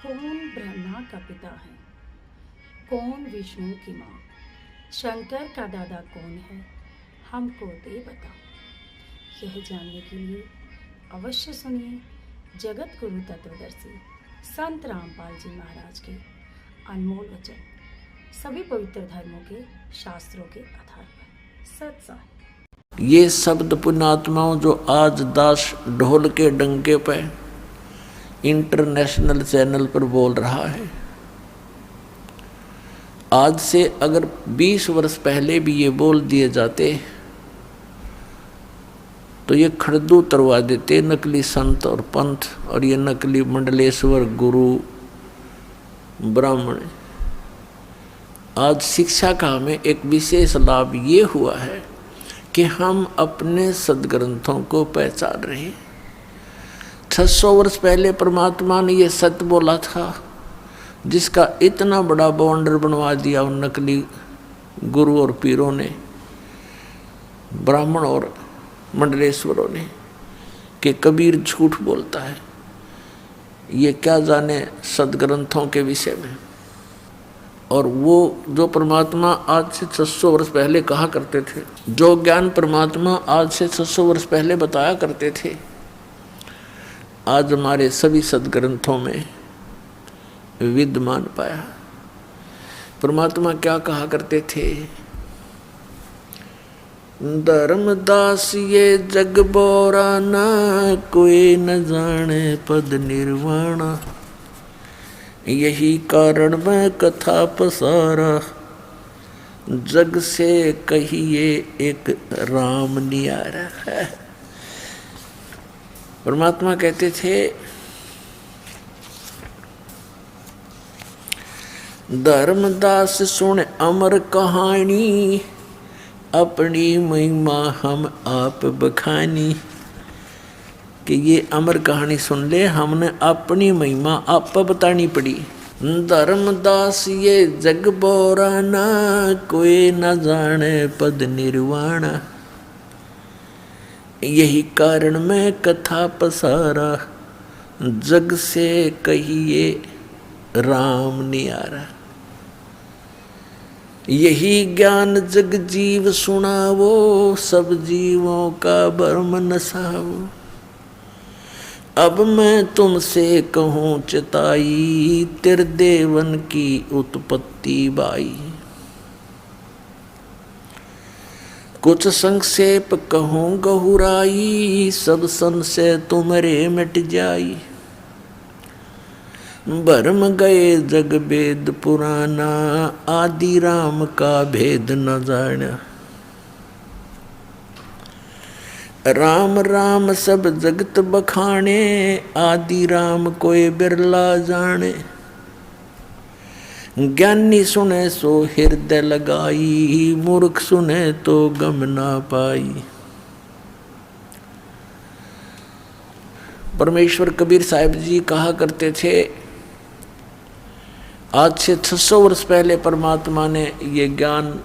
कौन ब्रह्मा का पिता है, कौन विष्णु की माँ, शंकर का दादा कौन है, हमको दे बता। यह जानने के लिए अवश्य सुनिए जगत गुरु तत्वदर्शी संत रामपाल जी महाराज के अनमोल वचन, सभी पवित्र धर्मों के शास्त्रों के आधार पर सत्साई। ये शब्द पुण्यात्माओं जो आज दास ढोल के डंके पे इंटरनेशनल चैनल पर बोल रहा है, आज से अगर 20 वर्ष पहले भी ये बोल दिए जाते तो ये खड़दू उतरवा देते नकली संत और पंथ और ये नकली मंडलेश्वर गुरु ब्राह्मण। आज शिक्षा का हमें एक विशेष लाभ ये हुआ है कि हम अपने सदग्रंथों को पहचान रहे हैं। 600 वर्ष पहले परमात्मा ने ये सत्य बोला था, जिसका इतना बड़ा बॉन्डर बनवा दिया उन नकली गुरु और पीरों ने, ब्राह्मण और मंडलेश्वरों ने, कि कबीर झूठ बोलता है। ये क्या जाने सदग्रंथों के विषय में। और वो जो परमात्मा आज से 600 वर्ष पहले कहा करते थे, जो ज्ञान परमात्मा आज से 600 वर्ष पहले बताया करते थे, आज हमारे सभी सदग्रंथों में विद्यमान पाया। परमात्मा क्या कहा करते थे? धर्मदास ये जग बोरा ना, कोई न जाने पद निर्वाणा, यही कारण मैं कथा पसारा, जग से कहिए एक राम नियारा है। परमात्मा कहते थे, धर्मदास सुन अमर कहानी, अपनी महिमा हम आप बखानी। कि ये अमर कहानी सुन ले, हमने अपनी महिमा आप बतानी पड़ी। धर्मदास ये जग बोरा ना, कोई न जाने पद निर्वाणा, यही कारण मैं कथा पसारा, जग से कहिए राम नियारा। यही ज्ञान जग जीव सुनावो, सब जीवों का भरम नसावो। अब मैं तुमसे कहूँ चिताई, त्रिदेवन की उत्पत्ति बाई। कुछ संक्षेप कहूँ गहुराई, सब संशय तुम्हारे मिट जाई। भरम गए जग वेद पुराना, आदि राम का भेद न जाना। राम राम सब जगत बखाने, आदि राम कोई बिरला जाने। ज्ञानी सुने सो हृदय लगाई, मूर्ख सुने तो गम ना पाई। परमेश्वर कबीर साहिब जी कहा करते थे, आज से 600 वर्ष पहले परमात्मा ने ये ज्ञान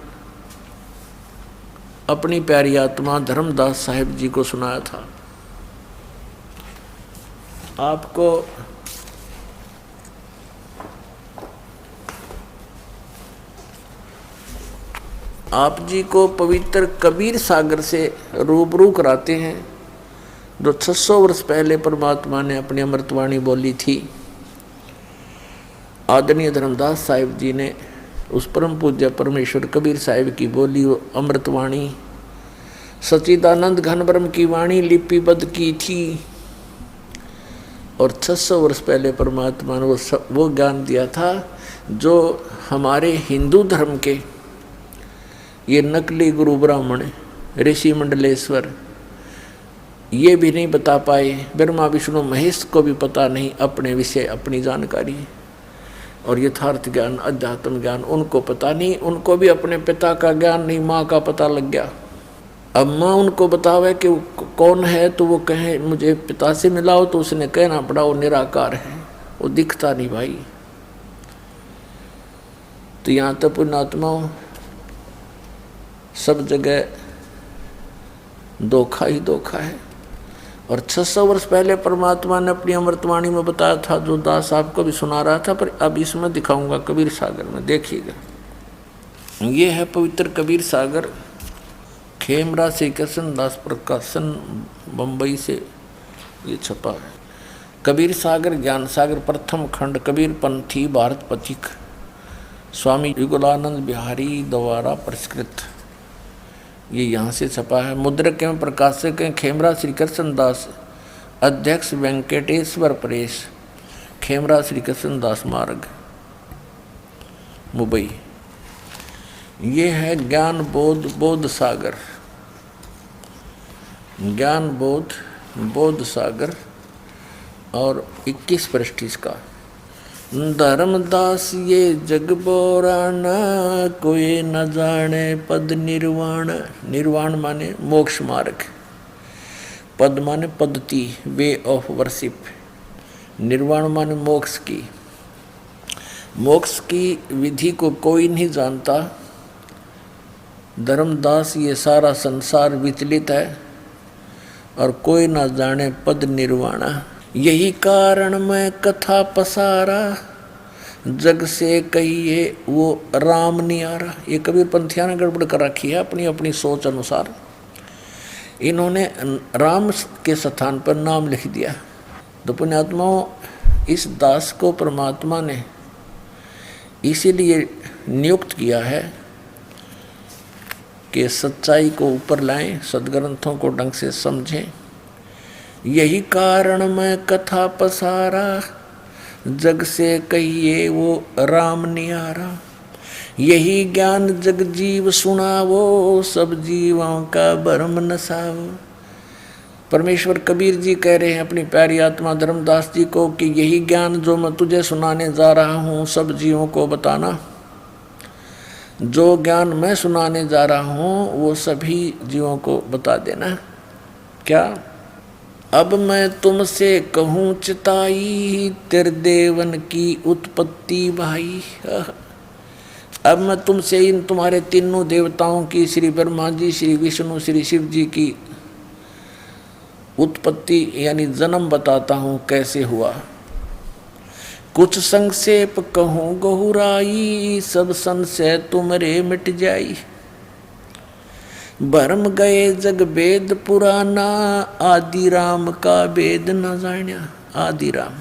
अपनी प्यारी आत्मा धर्मदास साहिब जी को सुनाया था। आपको आप जी को पवित्र कबीर सागर से रूबरू कराते हैं, जो 600 वर्ष पहले परमात्मा ने अपनी अमृतवाणी बोली थी। आदरणीय धर्मदास साहिब जी ने उस परम पूज्य परमेश्वर कबीर साहिब की बोली अमृतवाणी, सच्चिदानंद घन ब्रह्म की वाणी लिपिबद्ध की थी। और 600 वर्ष पहले परमात्मा ने वो ज्ञान दिया था जो हमारे हिंदू धर्म के ये नकली गुरु ब्राह्मण ऋषि मंडलेश्वर ये भी नहीं बता पाए। ब्रह्मा विष्णु महेश को भी पता नहीं अपने विषय अपनी जानकारी और यथार्थ ज्ञान अध्यात्म ज्ञान उनको पता नहीं। उनको भी अपने पिता का ज्ञान नहीं, माँ का पता लग गया। अब माँ उनको बतावे कि कौन है तो वो कहे मुझे पिता से मिलाओ, तो उसने कहना पड़ा वो निराकार है, वो दिखता नहीं भाई। तो यहाँ तक पुण्यात्माओं सब जगह धोखा ही धोखा है। और 600 वर्ष पहले परमात्मा ने अपनी अमृतवाणी में बताया था, जो दास आपको भी सुना रहा था, पर अब इसमें दिखाऊंगा कबीर सागर में, देखिएगा। ये है पवित्र कबीर सागर, खेमरा श्री कृष्ण दास प्रकाशन बम्बई से ये छपा है। कबीर सागर ज्ञान सागर प्रथम खंड, कबीर पंथी भारत पथिक, स्वामी युगलानंद बिहारी द्वारा परिष्कृत, ये यहाँ से छपा है। मुद्रक एवं प्रकाशक हैं खेमरा श्री कृष्ण दास, अध्यक्ष वेंकटेश्वर प्रेस, खेमरा श्री कृष्ण दास मार्ग, मुंबई। ये है ज्ञान बोध सागर, ज्ञान बोध सागर, और 21 पृष्ठ इसका। धर्मदास ये जग बोराना, कोई न जाने पद निर्वाण। निर्वाण माने मोक्ष मार्ग, पद माने पद्धति, वे ऑफ वर्शिप, निर्वाण माने मोक्ष की। मोक्ष की विधि को कोई नहीं जानता। धर्मदास ये सारा संसार विचलित है और कोई ना जाने पद निर्वाणा। यही कारण मैं कथा पसारा, जग से कहिए वो राम नहीं आ रहा। ये कबीर पंथिया ने गड़बड़ कर रखी है अपनी अपनी सोच अनुसार। इन्होंने राम के स्थान पर नाम लिख दिया। तो पुण्यात्माओं, इस दास को परमात्मा ने इसीलिए नियुक्त किया है कि सच्चाई को ऊपर लाएं, सदग्रंथों को ढंग से समझें। यही कारण मैं कथा पसारा, जग से कहिए वो राम नियारा। यही ज्ञान जग जीव सुनावो, सब जीवों का भरम नसावो। परमेश्वर कबीर जी कह रहे हैं अपनी प्यारी आत्मा धर्मदास जी को कि यही ज्ञान जो मैं तुझे सुनाने जा रहा हूँ, सब जीवों को बताना। जो ज्ञान मैं सुनाने जा रहा हूँ वो सभी जीवों को बता देना। क्या? अब मैं तुमसे कहूँ चिताई, तेरे देवन की उत्पत्ति भाई। अब मैं तुमसे इन तुम्हारे तीनों देवताओं की, श्री ब्रह्मा जी, श्री विष्णु, श्री शिव जी की उत्पत्ति यानी जन्म बताता हूँ कैसे हुआ। कुछ संक्षेप कहूँ गहुराई, सब संशय तुमरे मिट जाई। भरम गए जग वेद पुराना, आदि राम का वेद न जान्या। आदि राम,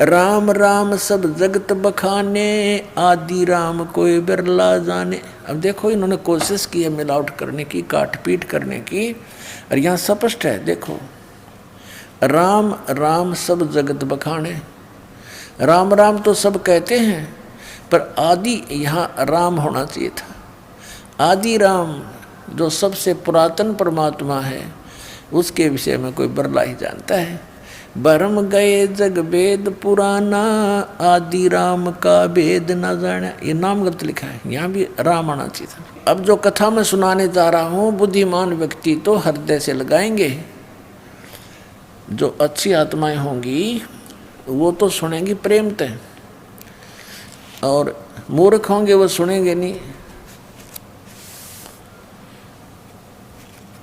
राम राम सब जगत बखाने, आदि राम कोई बिरला जाने। अब देखो इन्होंने कोशिश की है मिलावट करने की, काट पीट करने की, और यहाँ स्पष्ट है। देखो, राम राम सब जगत बखाने। राम राम तो सब कहते हैं, पर आदि यहाँ राम होना चाहिए था। आदि राम जो सबसे पुरातन परमात्मा है, उसके विषय में कोई बरला ही जानता है। भरम गए जग वेद पुराना, आदि राम का वेद न जाना। ये नाम गलत लिखा है, यहाँ भी राम आना चाहिए था। अब जो कथा मैं सुनाने जा रहा हूँ, बुद्धिमान व्यक्ति तो हृदय से लगाएंगे। जो अच्छी आत्माएं होंगी वो तो सुनेंगी प्रेमतः, और मूर्ख होंगे वो सुनेंगे नहीं।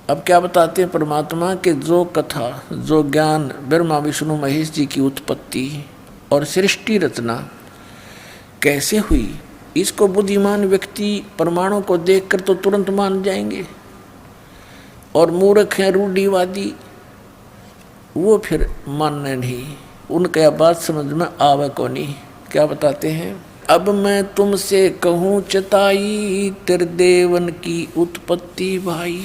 अब क्या बताते हैं परमात्मा के जो कथा, जो ज्ञान ब्रह्मा विष्णु महेश जी की उत्पत्ति और सृष्टि रचना कैसे हुई, इसको बुद्धिमान व्यक्ति प्रमाणों को देखकर तो तुरंत मान जाएंगे, और मूर्ख हैं रूढ़िवादी वो फिर मानने नहीं, उनका बात समझ में आवे को नहीं। क्या बताते हैं? अब मैं तुमसे कहूँ चिताई, तेरे देवन की उत्पत्ति भाई।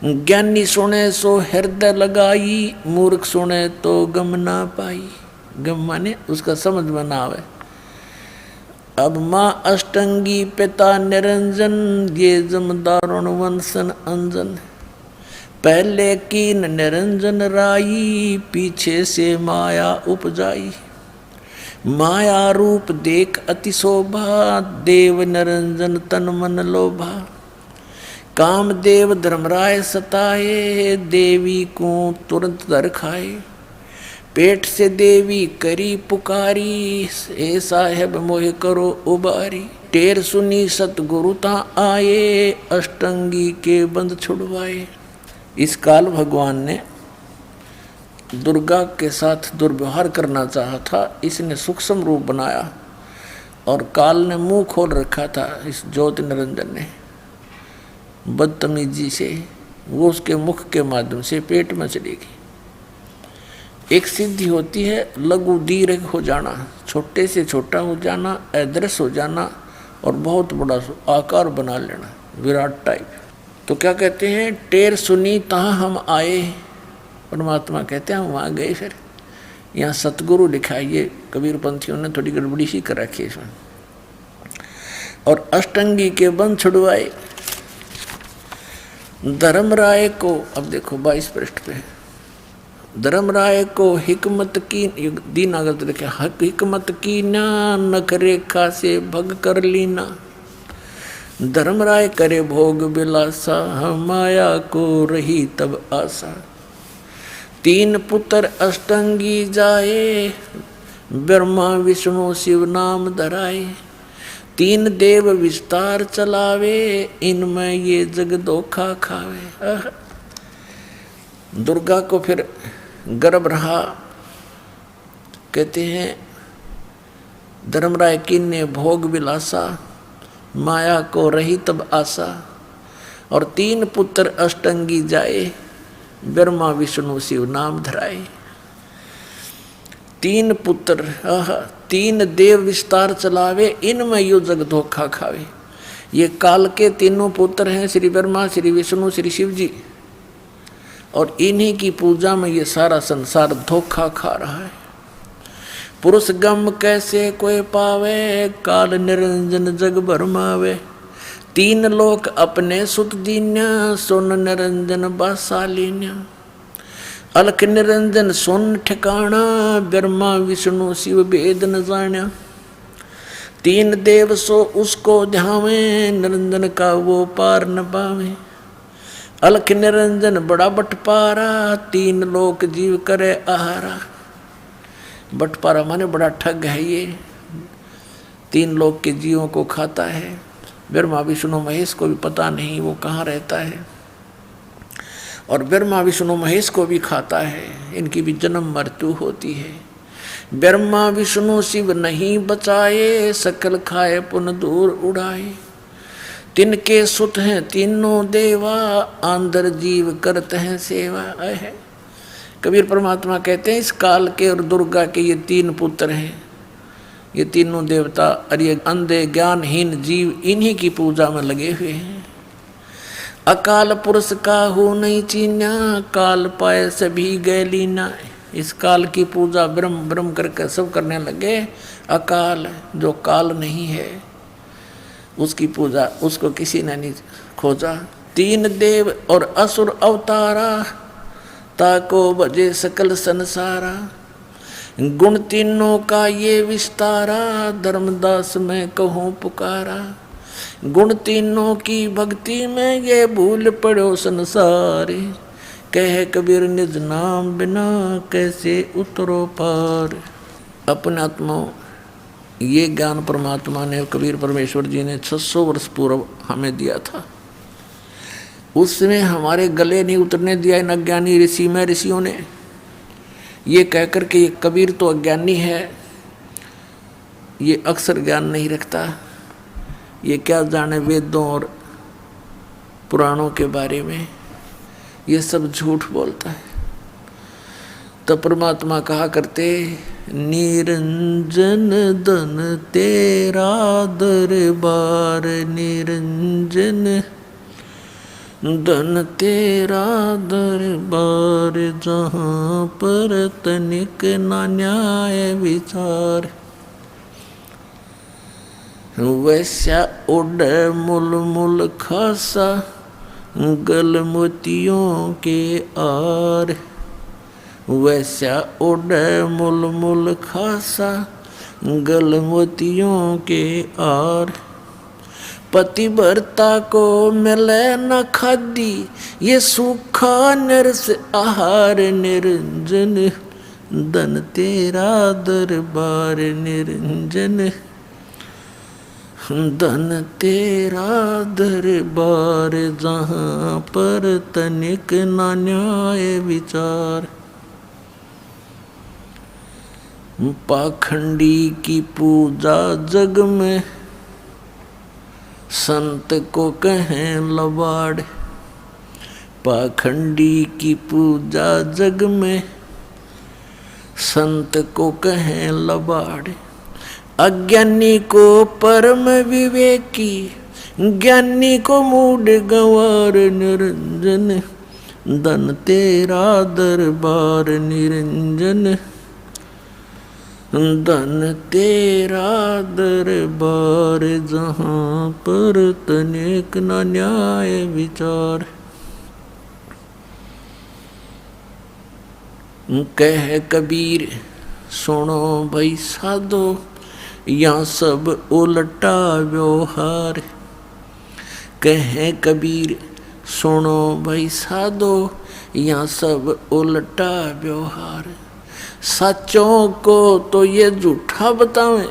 ज्ञानी सुने सो हृदय लगाई, मूर्ख सुने तो गम ना पाई। गम माने उसका समझ में ना आवे। अब माँ अष्टंगी पिता निरंजन, ये जमदारुण वंशन अंजन। पहले कीन निरंजन राई, पीछे से माया उपजाई। माया रूप देख अति शोभा, देव निरंजन तन मन लोभा। कामदेव धर्मराय सताए, देवी को तुरंत दर खाए। पेट से देवी करी पुकारी, हे साहेब मोह करो उबारी। टेर सुनी सतगुरु ता आए, अष्टंगी के बंद छुड़वाए। इस काल भगवान ने दुर्गा के साथ दुर्व्यवहार करना चाहा था, इसने सूक्ष्म रूप बनाया और काल ने मुंह खोल रखा था इस ज्योति निरंजन ने बदतमीजी से, वो उसके मुख के माध्यम से पेट में चलेगी। एक सिद्धि होती है लघु दीर्घ हो जाना, छोटे से छोटा हो जाना, अदृश्य हो जाना और बहुत बड़ा आकार बना लेना, विराट टाइप। तो क्या कहते हैं, टेर सुनी तहाँ हम आए, परमात्मा कहते हैं हम वहाँ गए। फिर यहाँ सतगुरु लिखा है, ये कबीर पंथियों ने थोड़ी गड़बड़ी सी कर रखी है इसमें। और अष्टंगी के बंध छुड़वाए धर्मराय को। अब देखो 22 पृष्ठ पे, धर्मराय को हिकमत की, दीन आगत लिखे, हिकमत की ना नख रेखा से भग कर लीना। धर्मराय करे भोग बिलासा, माया को रही तब आशा। 3 पुत्र अष्टंगी जाए, ब्रह्मा विष्णु शिव नाम धराए। 3 देव विस्तार चलावे, इनमें ये जग धोखा खावे। दुर्गा को फिर गर्भ रहा, कहते हैं धर्मराय किन्ने भोग विलासा, माया को रही तब आशा। और 3 पुत्र अष्टंगी जाए, ब्रह्मा विष्णु शिव नाम धराए। 3 पुत्र 3 देव विस्तार चलावे, इनमें यो जग धोखा खावे। ये काल के तीनों पुत्र हैं, श्री ब्रह्मा, श्री विष्णु, श्री शिव जी। और इन्हीं की पूजा में ये सारा संसार धोखा खा रहा है। पुरुष गम कैसे कोई पावे, काल निरंजन जग भरमावे। 3 लोक अपने सुत दीन्या, सोन निरंजन बासालीन्या। अलख निरंजन सोन ठिकाना, ब्रह्मा विष्णु शिव भेद न जान्या। 3 देव सो उसको ध्यावे, निरंजन का वो पार न पावे। अलख निरंजन बड़ा बटपारा, 3 लोक जीव करे आहारा। बटपारा माने बड़ा ठग है ये, 3 लोक के जीवों को खाता है। ब्रह्मा विष्णु महेश को भी पता नहीं वो कहाँ रहता है, और ब्रह्मा विष्णु महेश को भी खाता है, इनकी भी जन्म मृत्यु होती है। ब्रह्मा विष्णु शिव नहीं बचाए, सकल खाए पुन दूर उड़ाए। तिनके सुत हैं तीनों देवा, आंधर जीव करते हैं सेवा है। कबीर परमात्मा कहते हैं इस काल के और दुर्गा के ये 3 पुत्र हैं, ये तीनों देवता और ये अंधे ज्ञानहीन जीव इन्हीं की पूजा में लगे हुए हैं। अकाल पुरुष का हो नहीं चीन्या, काल पाए सभी गए लीना। इस काल की पूजा ब्रह्म ब्रह्म करके सब करने लगे। अकाल जो काल नहीं है उसकी पूजा उसको किसी ने नहीं खोजा। 3 देव और असुर अवतारा, ताको भजे सकल संसारा। गुण तीनों का ये विस्तारा, धर्मदास मैं कहूँ पुकारा। गुण तीनों की भक्ति में ये भूल पड़ो संसारे, कह कबीर निज नाम बिना कैसे उतरो पार। अपने आत्मा ये ज्ञान परमात्मा ने, कबीर परमेश्वर जी ने 600 वर्ष पूर्व हमें दिया था। उसमें हमारे गले नहीं उतरने दिया इन अज्ञानी ऋषि में ऋषियों ने, ये कहकर के ये कबीर तो अज्ञानी है, ये अक्सर ज्ञान नहीं रखता, ये क्या जाने वेदों और पुराणों के बारे में, ये सब झूठ बोलता है। तो परमात्मा कहा करते, निरंजन धन तेरा दरबार, निरंजन धन तेरा दरबार, जहाँ पर तनिक ना न्याय विचार। वैसा उड़ मुल मुल खासा, गल मोतियों के आर। वैसा उड़ मुल मुल खासा, गल मोतियों के आर। पतिव्रता को मिले न खादी, ये सूखा नरस आहार। निरंजन धन तेरा दरबार, निरंजन धन तेरा दरबार जहाँ पर तनिक ना न्याय विचार। पाखंडी की पूजा जग में संत को कहें लबाड़। पाखंडी की पूजा जग में संत को कहें लबाड़। अज्ञानी को परम विवेकी, ज्ञानी को मूढ़ गंवार निरंजन। धन तेरा दरबार निरंजन, धन तेरा दरबार जहाँ पर तनिक न न्याय विचार। कह कबीर सुनो भाई साधो, यहाँ सब उल्टा व्यवहार। कह कबीर सुनो भाई साधो, यहाँ सब उल्टा व्यवहार। सच्चों को तो ये झूठा बतावें,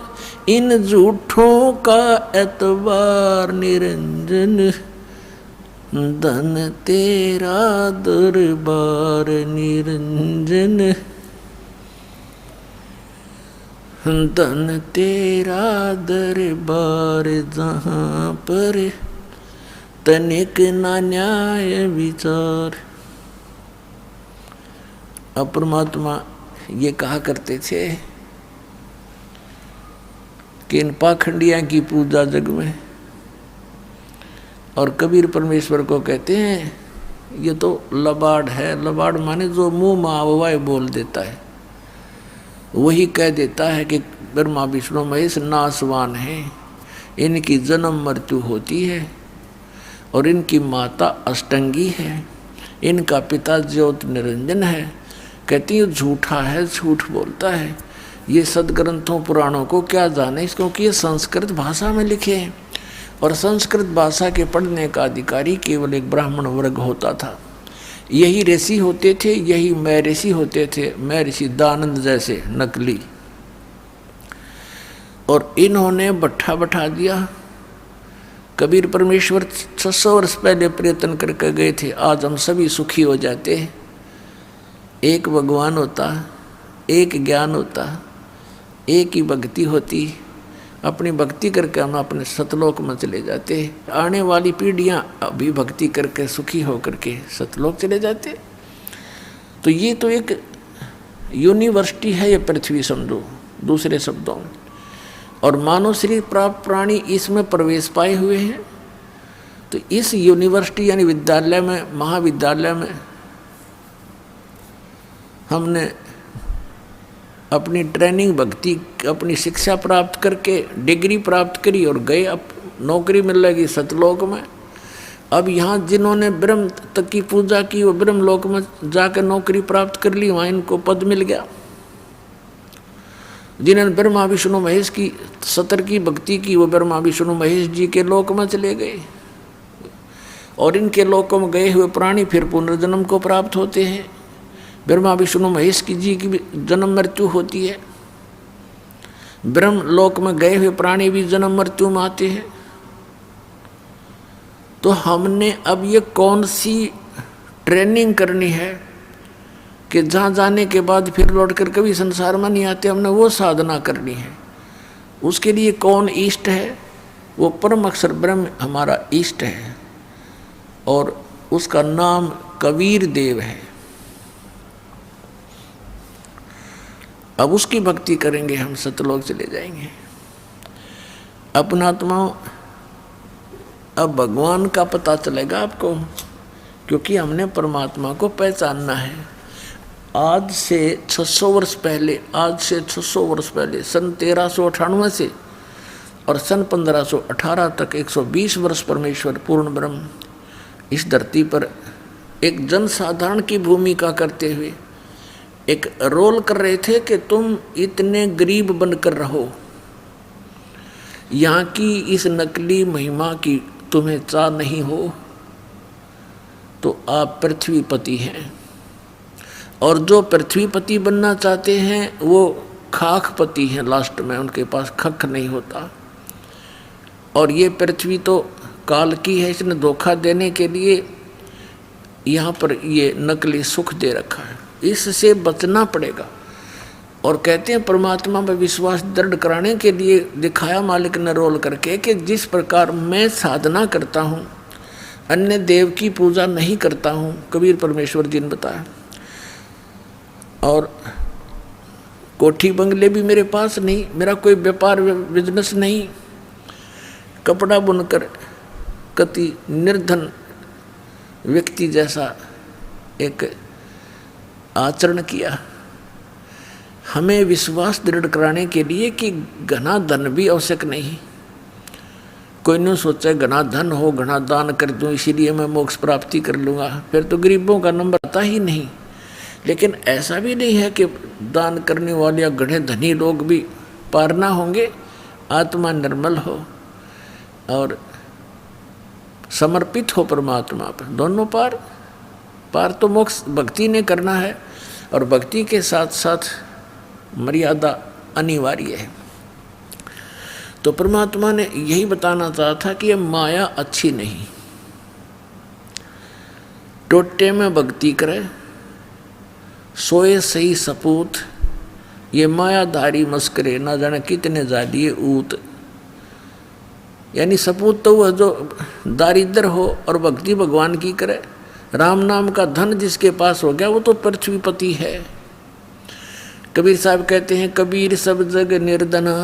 इन झूठों का एतबार निरंजन। धन तेरा दरबार निरंजन, धन तेरा दरबार जहाँ पर तनिक ना न्याय विचार। अब परमात्मा ये कहा करते थे कि इन पाखंडिया की पूजा जग में, और कबीर परमेश्वर को कहते हैं ये तो लबाड़ है। लबाड़ माने जो मुंह में आववाए बोल देता है, वही कह देता है कि ब्रह्मा विष्णु महेश नासवान है, इनकी जन्म मृत्यु होती है और इनकी माता अष्टंगी है, इनका पिता ज्योत निरंजन है। कहती है झूठा है, झूठ बोलता है। ये सदग्रंथों पुराणों को क्या जाने, क्योंकि ये संस्कृत भाषा में लिखे हैं और संस्कृत भाषा के पढ़ने का अधिकारी केवल एक ब्राह्मण वर्ग होता था। यही ऋषि होते थे, यही मैं ऋषि होते थे, मैं ऋषि दानंद जैसे नकली। और इन्होंने भट्ठा बैठा दिया। कबीर परमेश्वर 600 वर्ष पहले प्रयत्न करके गए थे, आज हम सभी सुखी हो जाते। एक भगवान होता, एक ज्ञान होता, एक ही भक्ति होती, अपनी भक्ति करके हम अपने सतलोक में चले जाते। आने वाली पीढ़ियां अभी भक्ति करके सुखी हो करके सतलोक चले जाते। तो ये तो एक यूनिवर्सिटी है ये पृथ्वी, समझो दूसरे शब्दों में। और मानव शरीर प्राप्त प्राणी इसमें प्रवेश पाए हुए हैं। तो इस यूनिवर्सिटी यानी विद्यालय में, महाविद्यालय में हमने अपनी ट्रेनिंग भक्ति, अपनी शिक्षा प्राप्त करके डिग्री प्राप्त करी और गए। अब नौकरी मिल लगी सतलोक में। अब यहाँ जिन्होंने ब्रह्म तक की पूजा की वो ब्रह्म लोक में जाकर नौकरी प्राप्त कर ली, वहाँ इनको पद मिल गया। जिन्होंने ब्रह्मा विष्णु महेश की सतर की भक्ति की वो ब्रह्मा विष्णु महेश जी के लोक में चले गए। और इनके लोकों में गए हुए प्राणी फिर पुनर्जन्म को प्राप्त होते हैं। ब्रह्मा विष्णु महेश की जी की भी जन्म मृत्यु होती है। ब्रह्म लोक में गए हुए प्राणी भी जन्म मृत्यु में आते हैं। तो हमने अब ये कौन सी ट्रेनिंग करनी है कि जहाँ जाने के बाद फिर लौट कर कभी संसार में नहीं आते। हमने वो साधना करनी है। उसके लिए कौन इष्ट है? वो परम अक्षर ब्रह्म हमारा इष्ट है और उसका नाम कबीर देव है। अब उसकी भक्ति करेंगे हम, सतलोक चले जाएंगे। अपना आत्माओं, अब भगवान का पता चलेगा आपको, क्योंकि हमने परमात्मा को पहचानना है। आज से 600 वर्ष पहले, सन 1398 से और सन 1518 तक 120 वर्ष परमेश्वर पूर्ण ब्रह्म इस धरती पर एक जनसाधारण की भूमिका करते हुए एक रोल कर रहे थे कि तुम इतने गरीब बनकर रहो, यहाँ की इस नकली महिमा की तुम्हें चाह नहीं हो, तो आप पृथ्वीपति हैं। और जो पृथ्वीपति बनना चाहते हैं वो खाकपति हैं, लास्ट में उनके पास खक नहीं होता। और ये पृथ्वी तो काल की है, इसने धोखा देने के लिए यहाँ पर ये नकली सुख दे रखा है, इससे बचना पड़ेगा। और कहते हैं परमात्मा में विश्वास दृढ़ कराने के लिए दिखाया मालिक ने रोल करके कि जिस प्रकार मैं साधना करता हूँ, अन्य देव की पूजा नहीं करता हूँ, कबीर परमेश्वर जी ने बताया। और कोठी बंगले भी मेरे पास नहीं, मेरा कोई व्यापार बिजनेस नहीं, कपड़ा बुनकर कति निर्धन व्यक्ति जैसा एक आचरण किया। हमें विश्वास दृढ़ कराने के लिए कि घना धन भी आवश्यक नहीं। कोई नहीं सोचा घना धन हो, घना दान कर दूं, इसीलिए मैं मोक्ष प्राप्ति कर लूँगा, फिर तो गरीबों का नंबर आता ही नहीं। लेकिन ऐसा भी नहीं है कि दान करने वाले या घने धनी लोग भी पार ना होंगे। आत्मा निर्मल हो और समर्पित हो परमात्मा पर, दोनों पार तो मोक्ष भक्ति ने करना है, और भक्ति के साथ साथ मर्यादा अनिवार्य है। तो परमात्मा ने यही बताना चाहा था कि ये माया अच्छी नहीं। टोटे में भक्ति करे, सोए सही सपूत, ये मायाधारी मस्करे ना जाने कितने जालिए ऊत। यानी सपूत तो वह जो दारिद्र हो और भक्ति भगवान की करे। राम नाम का धन जिसके पास हो गया वो तो पृथ्वीपति है। कबीर साहब कहते हैं, कबीर सब जग निर्धना,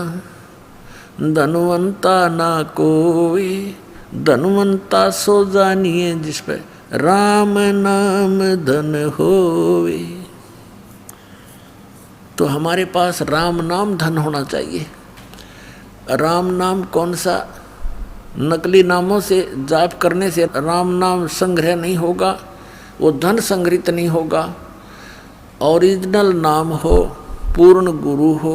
धनवंता ना कोई, धनवंता सो जानिए जिस पे राम नाम धन होवे। तो हमारे पास राम नाम धन होना चाहिए। राम नाम कौन सा? नकली नामों से जाप करने से राम नाम संग्रह नहीं होगा, वो धन संग्रहित नहीं होगा। ओरिजिनल नाम हो, पूर्ण गुरु हो,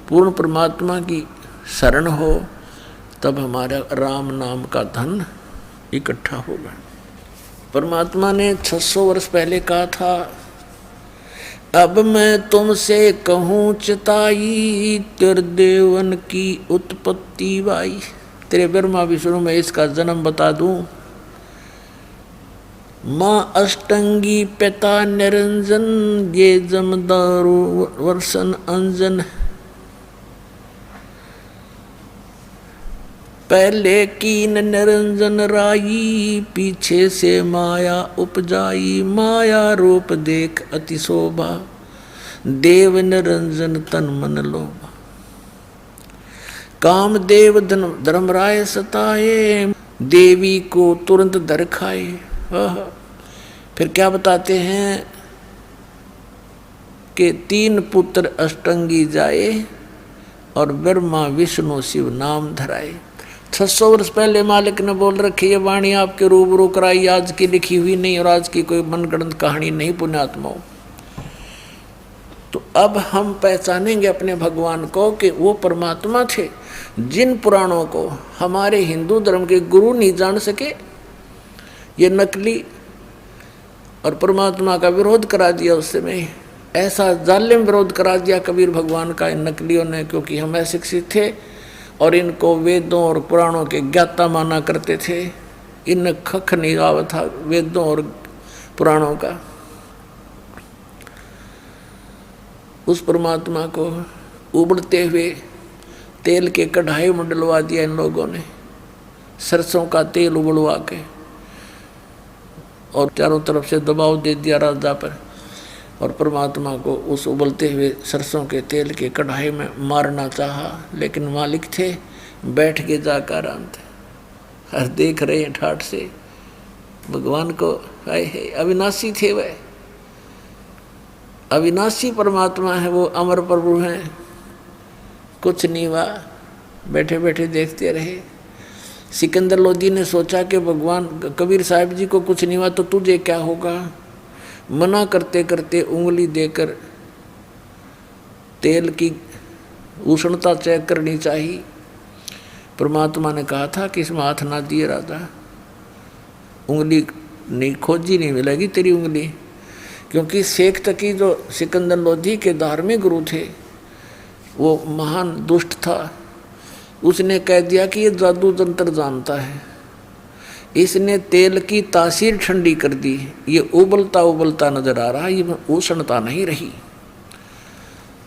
पूर्ण परमात्मा की शरण हो, तब हमारा राम नाम का धन इकट्ठा होगा। परमात्मा ने 600 वर्ष पहले कहा था, अब मैं तुमसे कहूँ चिताई, तेरे देवन की उत्पत्ति बाई। तेरे ब्रह्मा विष्णु में इसका जन्म बता दूं। माँ अष्टंगी पिता निरंजन, ये जमदारू वर्षन अंजन। पहले कीन निरंजन राई, पीछे से माया उपजाई। माया रूप देख अति शोभा, देव निरंजन तन मन लोभा। कामदेव धर्मराय सताए, देवी को तुरंत धर खाए। फिर क्या बताते हैं कि 3 पुत्र अष्टंगी जाए और ब्रह्मा विष्णु शिव नाम धराए। 600 वर्ष पहले मालिक ने बोल रखी ये वाणी आपके रूबरू कराई, आज की लिखी हुई नहीं और आज की कोई मनगढ़ंत कहानी नहीं पुण्यात्माओं। तो अब हम पहचानेंगे अपने भगवान को कि वो परमात्मा थे जिन पुराणों को हमारे हिंदू धर्म के गुरु नहीं जान सके। ये नकली और परमात्मा का विरोध करा दिया उस समय, ऐसा जालिम विरोध करा दिया कबीर भगवान का इन नकलियों ने, क्योंकि हम अशिक्षित थे और इनको वेदों और पुराणों के ज्ञाता माना करते थे। इन खख नहीं आवा था वेदों और पुराणों का। उस परमात्मा को उबड़ते हुए तेल के कढ़ाई में डलवा दिया इन लोगों ने, सरसों का तेल उबलवा के, और चारों तरफ से दबाव दे दिया राजा पर। और परमात्मा को उस उबलते हुए सरसों के तेल के कढ़ाई में मारना चाहा, लेकिन मालिक थे, बैठ के जाकर आराम थे। हर देख रहे हैं ठाठ से भगवान को, आए है अविनाशी थे वह, अविनाशी परमात्मा है वो, अमर प्रभु हैं। कुछ नहीं हुआ, बैठे बैठे देखते रहे। सिकंदर लोधी ने सोचा कि भगवान कबीर साहब जी को कुछ नहीं हुआ तो तुझे क्या होगा। मना करते करते उंगली देकर तेल की उष्णता चेक करनी चाहिए। परमात्मा ने कहा था कि इसमें हाथ ना दिए राजा, उंगली नहीं खोजी नहीं मिलेगी तेरी उंगली। क्योंकि शेख तकी जो सिकंदर लोधी के धार्मिक गुरु थे वो महान दुष्ट था, उसने कह दिया कि ये जादू तंत्र जानता है, इसने तेल की तासीर ठंडी कर दी, ये उबलता उबलता नजर आ रहा, ये उष्णता नहीं रही।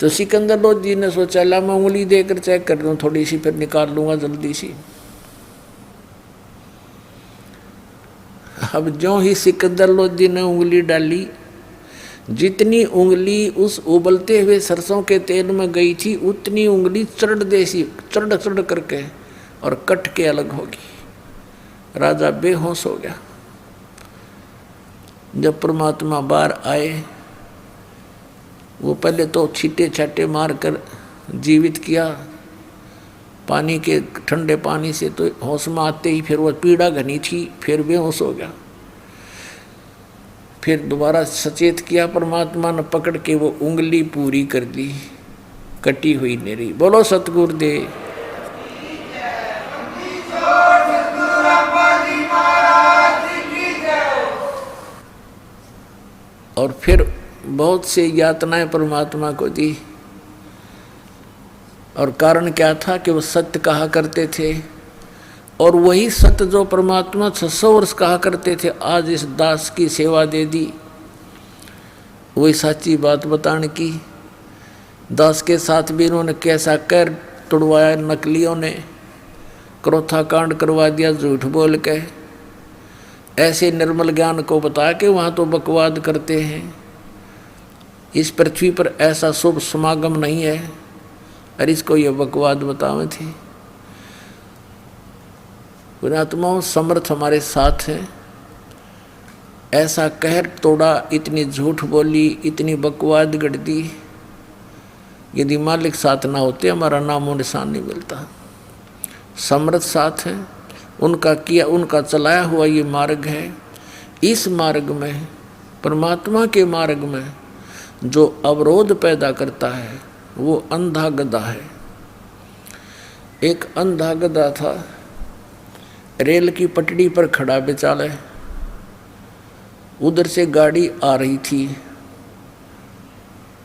तो सिकंदर लोधी ने सोचा ला मैं उंगली देकर चेक कर दूं थोड़ी सी, फिर निकाल लूंगा जल्दी सी। अब जो ही सिकंदर लोधी ने उंगली डाली, जितनी उंगली उस उबलते हुए सरसों के तेल में गई थी उतनी उंगली चढ़ करके और कट के अलग होगी। राजा बेहोश हो गया। जब परमात्मा बाहर आए, वो पहले तो छींटे छाटे मार कर जीवित किया पानी के ठंडे पानी से, तो होश में आते ही फिर वो पीड़ा घनी थी, फिर बेहोश हो गया। फिर दोबारा सचेत किया, परमात्मा ने पकड़ के वो उंगली पूरी कर दी, कटी हुई नहीं रही। बोलो सतगुरुदेव। और फिर बहुत से यातनाएं परमात्मा को दी, और कारण क्या था कि वो सत्य कहा करते थे, और वही सत्य जो परमात्मा 600 वर्ष कहा करते थे आज इस दास की सेवा दे दी। वही सच्ची बात बताने की। दास के साथ भी इन्होंने कैसा कर तुड़वाया, नकलियों ने क्रोथा कांड करवा दिया झूठ बोल के। ऐसे निर्मल ज्ञान को बता के वहाँ तो बकवाद करते हैं। इस पृथ्वी पर ऐसा शुभ समागम नहीं है, और इसको ये बकवाद बतावे थे। पुण्यात्माओं, समर्थ हमारे साथ है। ऐसा कहर तोड़ा, इतनी झूठ बोली, इतनी बकवाद गढ़ दी। यदि मालिक साथ ना होते हमारा नामो निशान नहीं मिलता। समर्थ साथ है, उनका किया, उनका चलाया हुआ ये मार्ग है। इस मार्ग में, परमात्मा के मार्ग में जो अवरोध पैदा करता है वो अंधा गधा है। एक अंधा गधा था, रेल की पटड़ी पर खड़ा बेचारा, उधर से गाड़ी आ रही थी।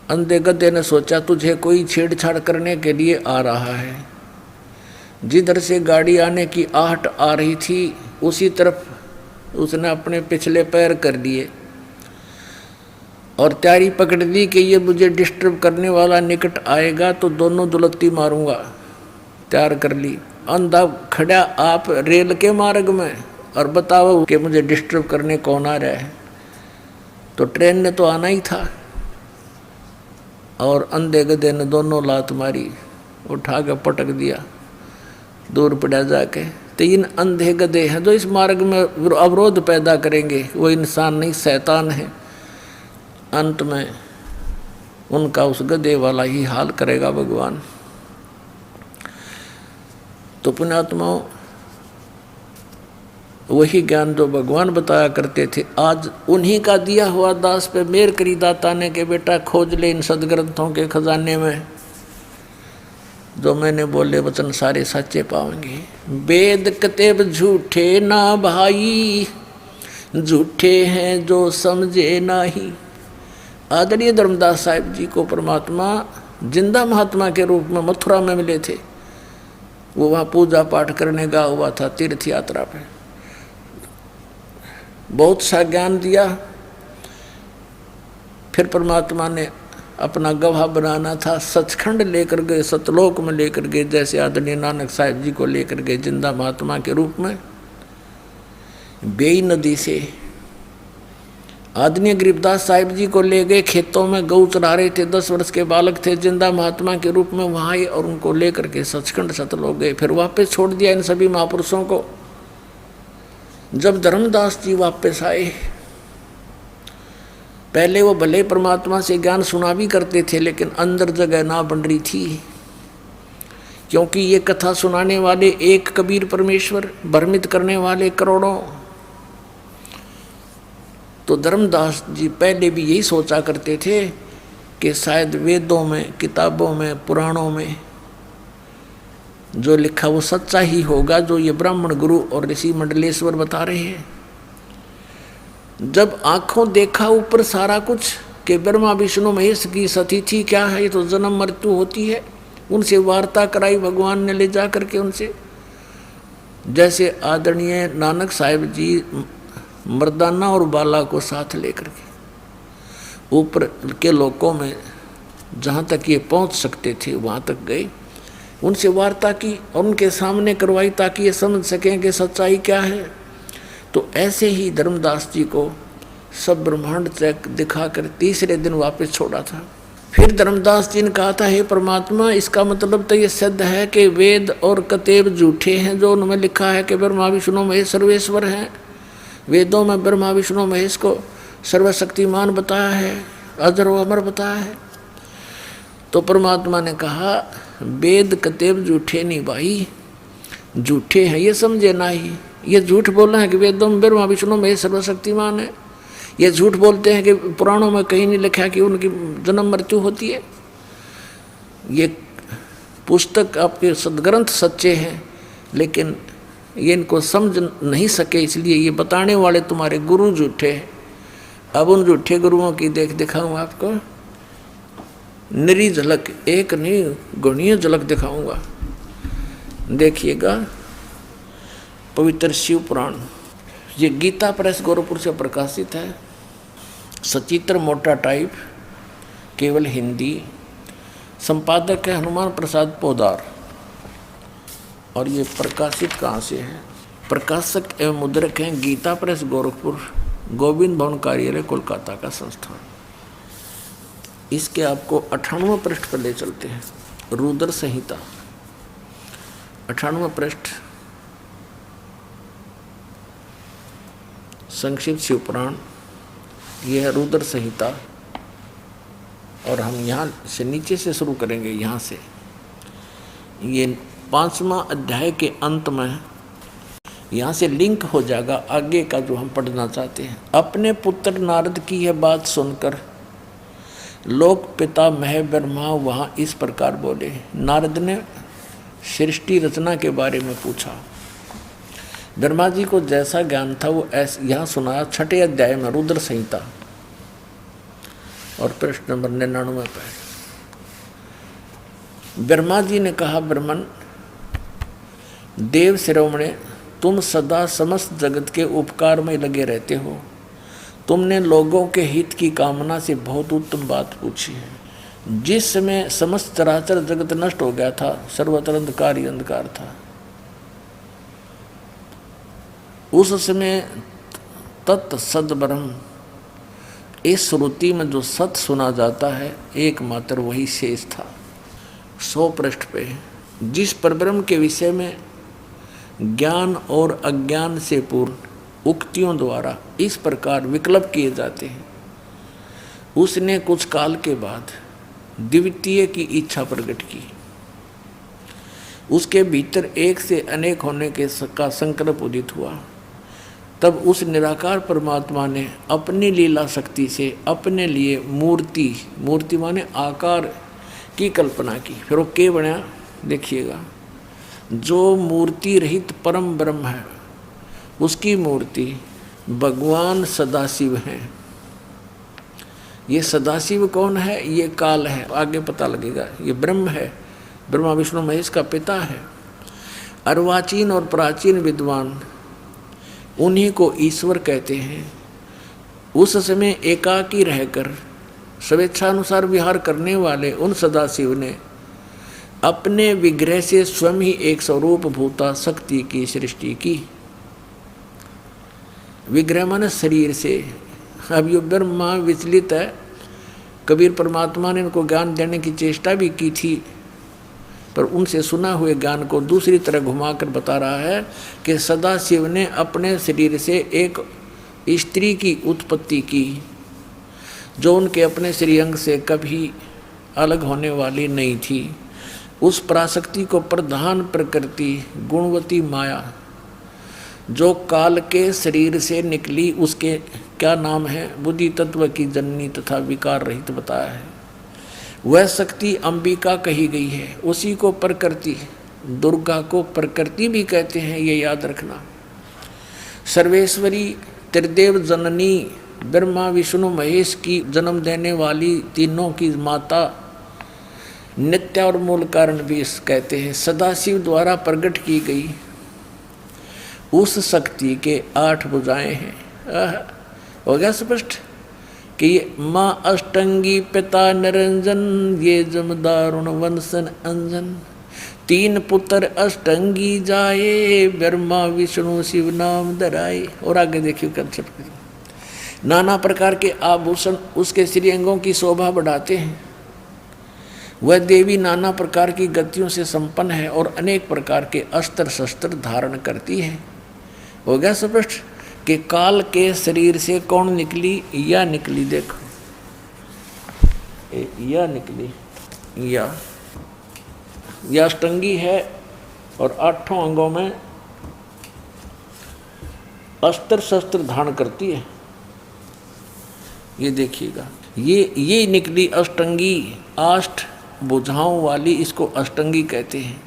अंधे गधे ने सोचा तुझे कोई छेड़छाड़ करने के लिए आ रहा है। जिधर से गाड़ी आने की आहट आ रही थी उसी तरफ उसने अपने पिछले पैर कर दिए और तैयारी पकड़ ली कि ये मुझे डिस्टर्ब करने वाला निकट आएगा तो दोनों दुलत्ती मारूंगा। तैयार कर ली। अंधा खड़ा आप रेल के मार्ग में और बताओ कि मुझे डिस्टर्ब करने कौन आ रहा है। तो ट्रेन ने तो आना ही था। और अंधे गधे ने दोनों लात मारी, उठा के पटक दिया, दूर पड़ा जाके। तो इन अंधे गधे हैं जो इस मार्ग में अवरोध पैदा करेंगे, वो इंसान नहीं शैतान है। अंत में उनका उस गधे वाला ही हाल करेगा भगवान। तो पुण्यात्माओं, वही ज्ञान जो भगवान बताया करते थे आज उन्हीं का दिया हुआ दास पे मेर करी दाता ने के बेटा खोज ले इन सदग्रंथों के खजाने में। जो मैंने बोले वचन सारे सच्चे पाएंगे। वेद कतेब झूठे ना भाई, झूठे हैं जो समझे नाही। आदरणीय धर्मदास साहिब जी को परमात्मा जिंदा महात्मा के रूप में मथुरा में मिले थे। वो वहाँ पूजा पाठ करने गया हुआ था तीर्थ यात्रा पे। बहुत सा ज्ञान दिया। फिर परमात्मा ने अपना गवाह बनाना था, सचखंड लेकर गए, सतलोक में लेकर गए, जैसे आदरणीय नानक साहिब जी को लेकर गए जिंदा महात्मा के रूप में। बेई नदी से आदरणीय गरीबदास साहिब जी को ले गए, खेतों में गऊ चरा रहे थे, 10 वर्ष के बालक थे, जिंदा महात्मा के रूप में वहाँ आए और उनको लेकर के सचखंड सतलोक गए। फिर वापस छोड़ दिया इन सभी महापुरुषों को। जब धर्मदास जी वापस आए, पहले वो भले परमात्मा से ज्ञान सुना भी करते थे, लेकिन अंदर जगह ना बन रही थी, क्योंकि ये कथा सुनाने वाले एक कबीर परमेश्वर, भ्रमित करने वाले करोड़ों। तो धर्मदास जी पहले भी यही सोचा करते थे कि शायद वेदों में, किताबों में, पुराणों में जो लिखा वो सच्चा ही होगा, जो ये ब्राह्मण गुरु और ऋषि मंडलेश्वर बता रहे हैं। जब आंखों देखा ऊपर सारा कुछ कि ब्रह्मा विष्णु महेश की सती थी, क्या है ये तो जन्म मृत्यु होती है, उनसे वार्ता कराई भगवान ने ले जा करके उनसे। जैसे आदरणीय नानक साहिब जी मर्दाना और बाला को साथ लेकर के ऊपर के लोकों में जहाँ तक ये पहुँच सकते थे वहाँ तक गए, उनसे वार्ता की और उनके सामने करवाई ताकि ये समझ सकें कि सच्चाई क्या है। तो ऐसे ही धर्मदास जी को सब ब्रह्मांड तक दिखाकर तीसरे दिन वापस छोड़ा था। फिर धर्मदास जी ने कहा था, हे परमात्मा, इसका मतलब तो ये सिद्ध है कि वेद और कतेब झूठे हैं जो उनमें लिखा है कि ब्रह्मा विष्णु महेश सर्वेश्वर हैं। वेदों में ब्रह्मा विष्णु महेश को सर्वशक्तिमान बताया है, अजर व अमर बताया है। तो परमात्मा ने कहा, वेद कतेब झूठे नहीं भाई, झूठे हैं ये समझे ना ही। ये झूठ बोलना है कि वेदों में ब्रह्मा विष्णु महेश सर्वशक्तिमान है। ये झूठ बोलते हैं कि पुराणों में कहीं नहीं लिखा कि उनकी जन्म मृत्यु होती है। ये पुस्तक आपके सदग्रंथ सच्चे हैं, लेकिन ये इनको समझ नहीं सके, इसलिए ये बताने वाले तुम्हारे गुरु झूठे हैं। अब उन झूठे गुरुओं की दिखाऊं आपको, निरी झलक, एक नहीं गुणीय झलक दिखाऊंगा। देखिएगा पवित्र शिव पुराण, ये गीता प्रेस गोरखपुर से प्रकाशित है, सचित्र मोटा टाइप, केवल हिंदी। संपादक है हनुमान प्रसाद पोदार। और ये प्रकाशित कहाँ से है? प्रकाशक एवं मुद्रक हैं गीता प्रेस गोरखपुर, गोविंद भवन कार्यालय कोलकाता का संस्थान। इसके आपको 98वें पृष्ठ पर ले चलते हैं। रुद्र संहिता 98वां पृष्ठ, संक्षिप्त शिव पुराण, यह है रुद्र संहिता। और हम यहाँ से नीचे से शुरू करेंगे, यहाँ से। ये 5वां अध्याय के अंत में यहाँ से लिंक हो जाएगा आगे का जो हम पढ़ना चाहते हैं। अपने पुत्र नारद की यह बात सुनकर लोक पिता मह ब्रह्मा वहाँ इस प्रकार बोले। नारद ने सृष्टि रचना के बारे में पूछा। ब्रह्मा जी को जैसा ज्ञान था वो ऐसे यहाँ सुनाया 6ठे अध्याय में रुद्र संहिता और पृष्ठ नंबर 99 पर। ब्रह्मा जी ने कहा, ब्रह्मन देव शिरोमणे, तुम सदा समस्त जगत के उपकार में लगे रहते हो। तुमने लोगों के हित की कामना से बहुत उत्तम बात पूछी है। जिस समय समस्त चराचर जगत नष्ट हो गया था, सर्वत्र अंधकार ही अंधकार था, उस समय तत् सद्ब्रह्म, इस श्रुति में जो सत सुना जाता है एकमात्र वही शेष था। 100 पृष्ठ पे जिस परब्रह्म के विषय में ज्ञान और अज्ञान से पूर्ण उक्तियों द्वारा इस प्रकार विकल्प किए जाते हैं, उसने कुछ काल के बाद द्वितीय की इच्छा प्रकट की। उसके भीतर एक से अनेक होने के का संकल्प उदित हुआ। तब उस निराकार परमात्मा ने अपनी लीला शक्ति से अपने लिए मूर्ति माने आकार की कल्पना की। फिर वो क्या बना देखिएगा, जो मूर्ति रहित परम ब्रह्म है उसकी मूर्ति भगवान सदाशिव हैं। ये सदाशिव कौन है? ये काल है, आगे पता लगेगा। ये ब्रह्म है, ब्रह्मा विष्णु महेश का पिता है। अर्वाचीन और प्राचीन विद्वान उन्हीं को ईश्वर कहते हैं। उस समय एकाकी रहकर स्वेच्छानुसार विहार करने वाले उन सदाशिव ने अपने विग्रह से स्वयं ही एक स्वरूप भूता शक्ति की सृष्टि की। विग्रह माने शरीर से। अब ये ब्रह्मा विचलित है। कबीर परमात्मा ने इनको ज्ञान देने की चेष्टा भी की थी, पर उनसे सुना हुए ज्ञान को दूसरी तरह घुमाकर बता रहा है कि सदाशिव ने अपने शरीर से एक स्त्री की उत्पत्ति की, जो उनके अपने श्रीअंग से कभी अलग होने वाली नहीं थी। उस पराशक्ति को प्रधान प्रकृति गुणवती माया जो काल के शरीर से निकली, उसके क्या नाम है? बुद्धि तत्व की जननी तथा विकार रहित बताया है। वह शक्ति अंबिका कही गई है। उसी को प्रकृति, दुर्गा को प्रकृति भी कहते हैं, ये याद रखना। सर्वेश्वरी त्रिदेव जननी ब्रह्मा विष्णु महेश की जन्म देने वाली तीनों की माता नित्य और मूल कारण भी इस कहते हैं। सदाशिव द्वारा प्रकट की गई उस शक्ति के 8 भुजाएं हैं। हो गया स्पष्ट कि माँ अष्टंगी पिता निरंजन, ये जमदारुण वंशन अंजन। 3 पुत्र अष्टंगी जाए, ब्रह्मा विष्णु शिव नाम धराए। और आगे देखिए कंसेप्ट। नाना प्रकार के आभूषण उसके श्रीअंगों की शोभा बढ़ाते हैं। वह देवी नाना प्रकार की गतियों से संपन्न है और अनेक प्रकार के अस्त्र शस्त्र धारण करती है। हो गया स्पष्ट कि काल के शरीर से कौन निकली? या निकली, देखो या निकली, या अष्टंगी है और 8 अंगों में अस्त्र शस्त्र धारण करती है। ये देखिएगा, ये निकली अष्टंगी, 8 भुजाओं वाली, इसको अष्टंगी कहते हैं।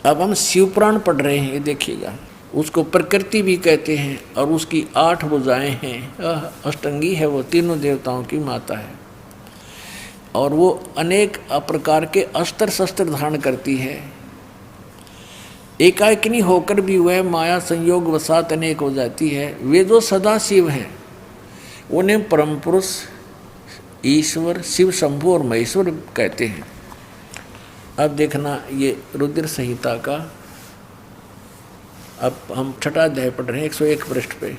अब हम शिवपुराण पढ़ रहे हैं, ये देखिएगा, उसको प्रकृति भी कहते हैं और उसकी 8 भुजाएं हैं। अष्टंगी है, वो तीनों देवताओं की माता है और वो अनेक प्रकार के अस्त्र शस्त्र धारण करती है। एकाएकिनी होकर भी वह माया संयोग वसात अनेक हो जाती है। वे जो सदा शिव हैं उन्हें परम पुरुष, ईश्वर, शिव शंभु और महेश्वर कहते हैं। अब देखना ये रुद्र संहिता का, अब हम 6वां अध्याय पढ़ रहे हैं 101 पृष्ठ पे।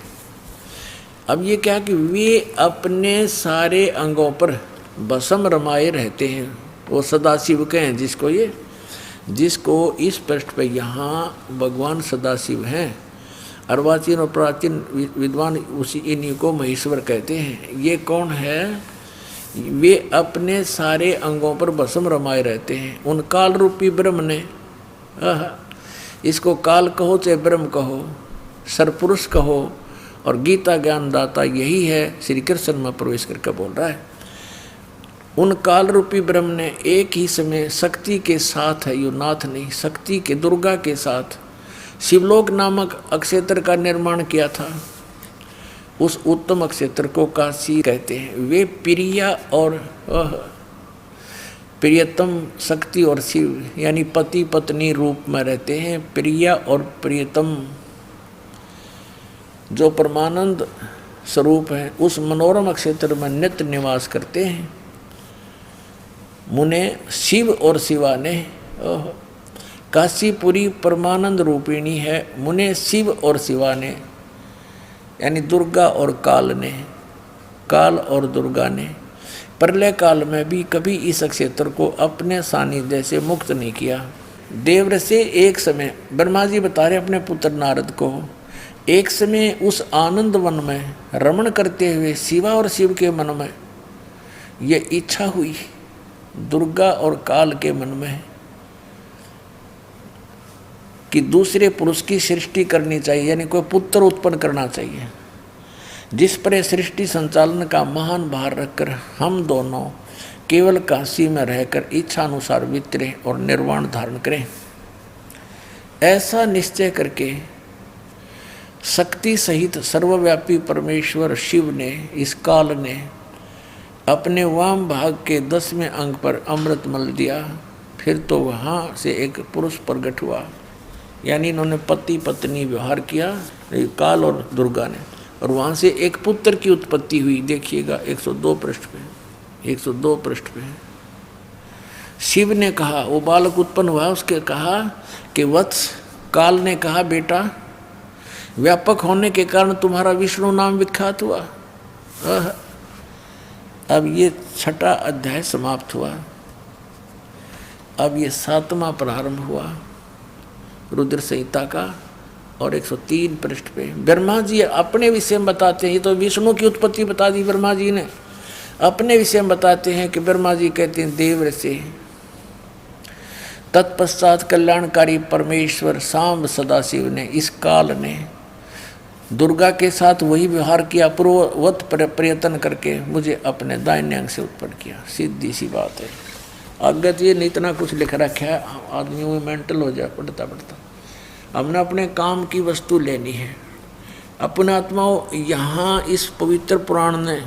अब ये क्या कि वे अपने सारे अंगों पर भस्म रमाए रहते हैं। वो सदाशिव के हैं जिसको इस पृष्ठ पे यहाँ भगवान सदाशिव हैं। अर्वाचीन और प्राचीन विद्वान उसी इन्हीं को महेश्वर कहते हैं। ये कौन है? वे अपने सारे अंगों पर भस्म रमाए रहते हैं। उन काल रूपी ब्रह्म ने, इसको काल कहो चाहे ब्रह्म कहो, सरपुरुष कहो, और गीता ज्ञानदाता यही है, श्री कृष्ण में प्रवेश करके बोल रहा है। उन काल रूपी ब्रह्म ने एक ही समय शक्ति के साथ है, यो नाथ नहीं, शक्ति के दुर्गा के साथ शिवलोक नामक अक्षेत्र का निर्माण किया था। उस उत्तम अक्षेत्र को काशी कहते हैं। वे प्रिया और प्रियतम शक्ति और शिव यानी पति पत्नी रूप में रहते हैं। प्रिया और प्रियतम जो परमानंद स्वरूप है उस मनोरम क्षेत्र में नित्य निवास करते हैं। मुने शिव और शिवा ने, काशीपुरी परमानंद रूपिणी है। मुने शिव और शिवा ने यानी दुर्गा और काल ने, काल और दुर्गा ने प्रलय काल में भी कभी इस क्षेत्र को अपने सानिध्य से मुक्त नहीं किया। देवर से एक समय, ब्रह्मा जी बता रहे अपने पुत्र नारद को, एक समय उस आनंद वन में रमण करते हुए शिवा और शिव के मन में ये इच्छा हुई, दुर्गा और काल के मन में, कि दूसरे पुरुष की सृष्टि करनी चाहिए, यानी कोई पुत्र उत्पन्न करना चाहिए, जिस पर सृष्टि संचालन का महान भार रखकर हम दोनों केवल काशी में रहकर इच्छा अनुसार विचरें और निर्वाण धारण करें। ऐसा निश्चय करके शक्ति सहित सर्वव्यापी परमेश्वर शिव ने, इस काल ने अपने वाम भाग के 10वें अंग पर अमृत मल दिया। फिर तो वहाँ से एक पुरुष प्रकट हुआ, यानी इन्होंने पति पत्नी व्यवहार किया, काल और दुर्गा ने, और वहाँ से एक पुत्र की उत्पत्ति हुई। देखिएगा 102 पृष्ठ पे, 102 पृष्ठ पे शिव ने कहा, वो बालक उत्पन्न हुआ, उसके कहा कि वत्स, काल ने कहा बेटा व्यापक होने के कारण तुम्हारा विष्णु नाम विख्यात हुआ। अब ये 6वां अध्याय समाप्त हुआ। अब ये 7वां प्रारंभ हुआ रुद्र संहिता का, और 103 पृष्ठ पे ब्रह्मा जी अपने विषय में बताते हैं। ये तो विष्णु की उत्पत्ति बता दी ब्रह्मा जी ने, अपने विषय में बताते हैं कि ब्रह्मा जी कहते हैं देव से, तत्पश्चात कल्याणकारी परमेश्वर सांब सदाशिव ने, इस काल ने दुर्गा के साथ वही व्यवहार किया, पूर्ववत प्रयत्न करके मुझे अपने दाहिने अंग से उत्पन्न किया। सीधी सी बात है। आगे तो ये नहीं इतना कुछ लिख रखा है, आदमी में मेंटल हो जाए पढ़ता पढ़ता। हमने अपने काम की वस्तु लेनी है। अपने आत्माओं, यहाँ इस पवित्र पुराण ने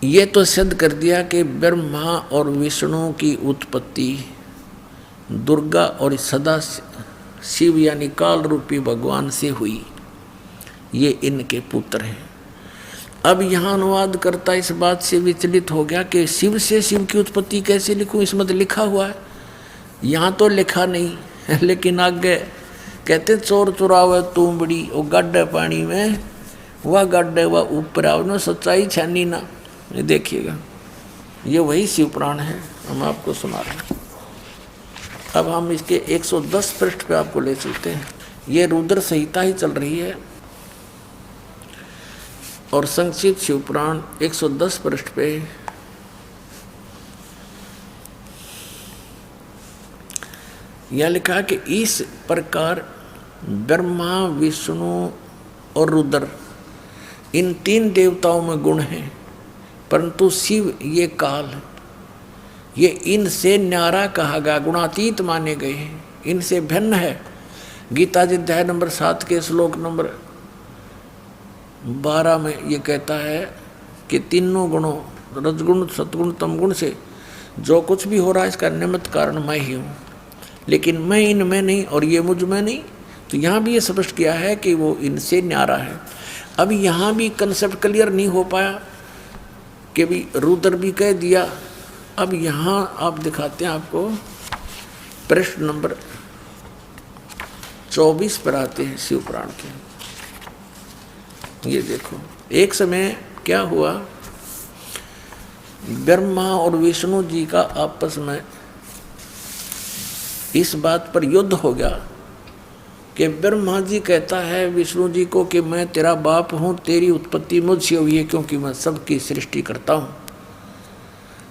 ये तो सिद्ध कर दिया कि ब्रह्मा और विष्णु की उत्पत्ति दुर्गा और सदा शिव यानी काल रूपी भगवान से हुई, ये इनके पुत्र हैं। अब यहाँ अनुवाद करता इस बात से विचलित हो गया कि शिव से शिव की उत्पत्ति कैसे लिखूं, इसमें तो लिखा हुआ है, यहाँ तो लिखा नहीं है। लेकिन आगे कहते चोर चुरावे तुमबड़ी, वो गड्ढे पानी में, वह गड्ढे वह ऊपर आओ, सच्चाई छानी ना। ये देखिएगा, ये वही शिव पुराण है, हम आपको सुना रहे हैं। अब हम इसके 110 पृष्ठ पे आपको ले चलते हैं। ये रुद्र संहिता ही चल रही है और संक्षिप्त शिव पुराण 110 पृष्ठ पे यह लिखा कि इस प्रकार ब्रह्मा विष्णु और रुद्र इन 3 देवताओं में गुण हैं, परंतु शिव ये काल, ये इनसे न्यारा कहा गया, गुणातीत माने गए हैं, इनसे भिन्न है। गीता जी अध्याय नंबर 7 के श्लोक नंबर 12 में ये कहता है कि तीनों गुणों रजगुण सतगुण तमगुण से जो कुछ भी हो रहा है इसका निमित्त कारण मैं ही हूँ, लेकिन मैं इनमें नहीं और ये मुझ में नहीं। तो यहाँ भी ये स्पष्ट किया है कि वो इनसे न्यारा है। अब यहाँ भी कंसेप्ट क्लियर नहीं हो पाया कि भी रुद्र भी कह दिया। अब यहाँ आप दिखाते हैं, आपको पृष्ठ नंबर 24 पर आते हैं शिव पुराण के। ये देखो, एक समय क्या हुआ, ब्रह्मा और विष्णु जी का आपस में इस बात पर युद्ध हो गया कि ब्रह्मा जी कहता है विष्णु जी को कि मैं तेरा बाप हूँ, तेरी उत्पत्ति मुझसे हुई है क्योंकि मैं सबकी सृष्टि करता हूँ।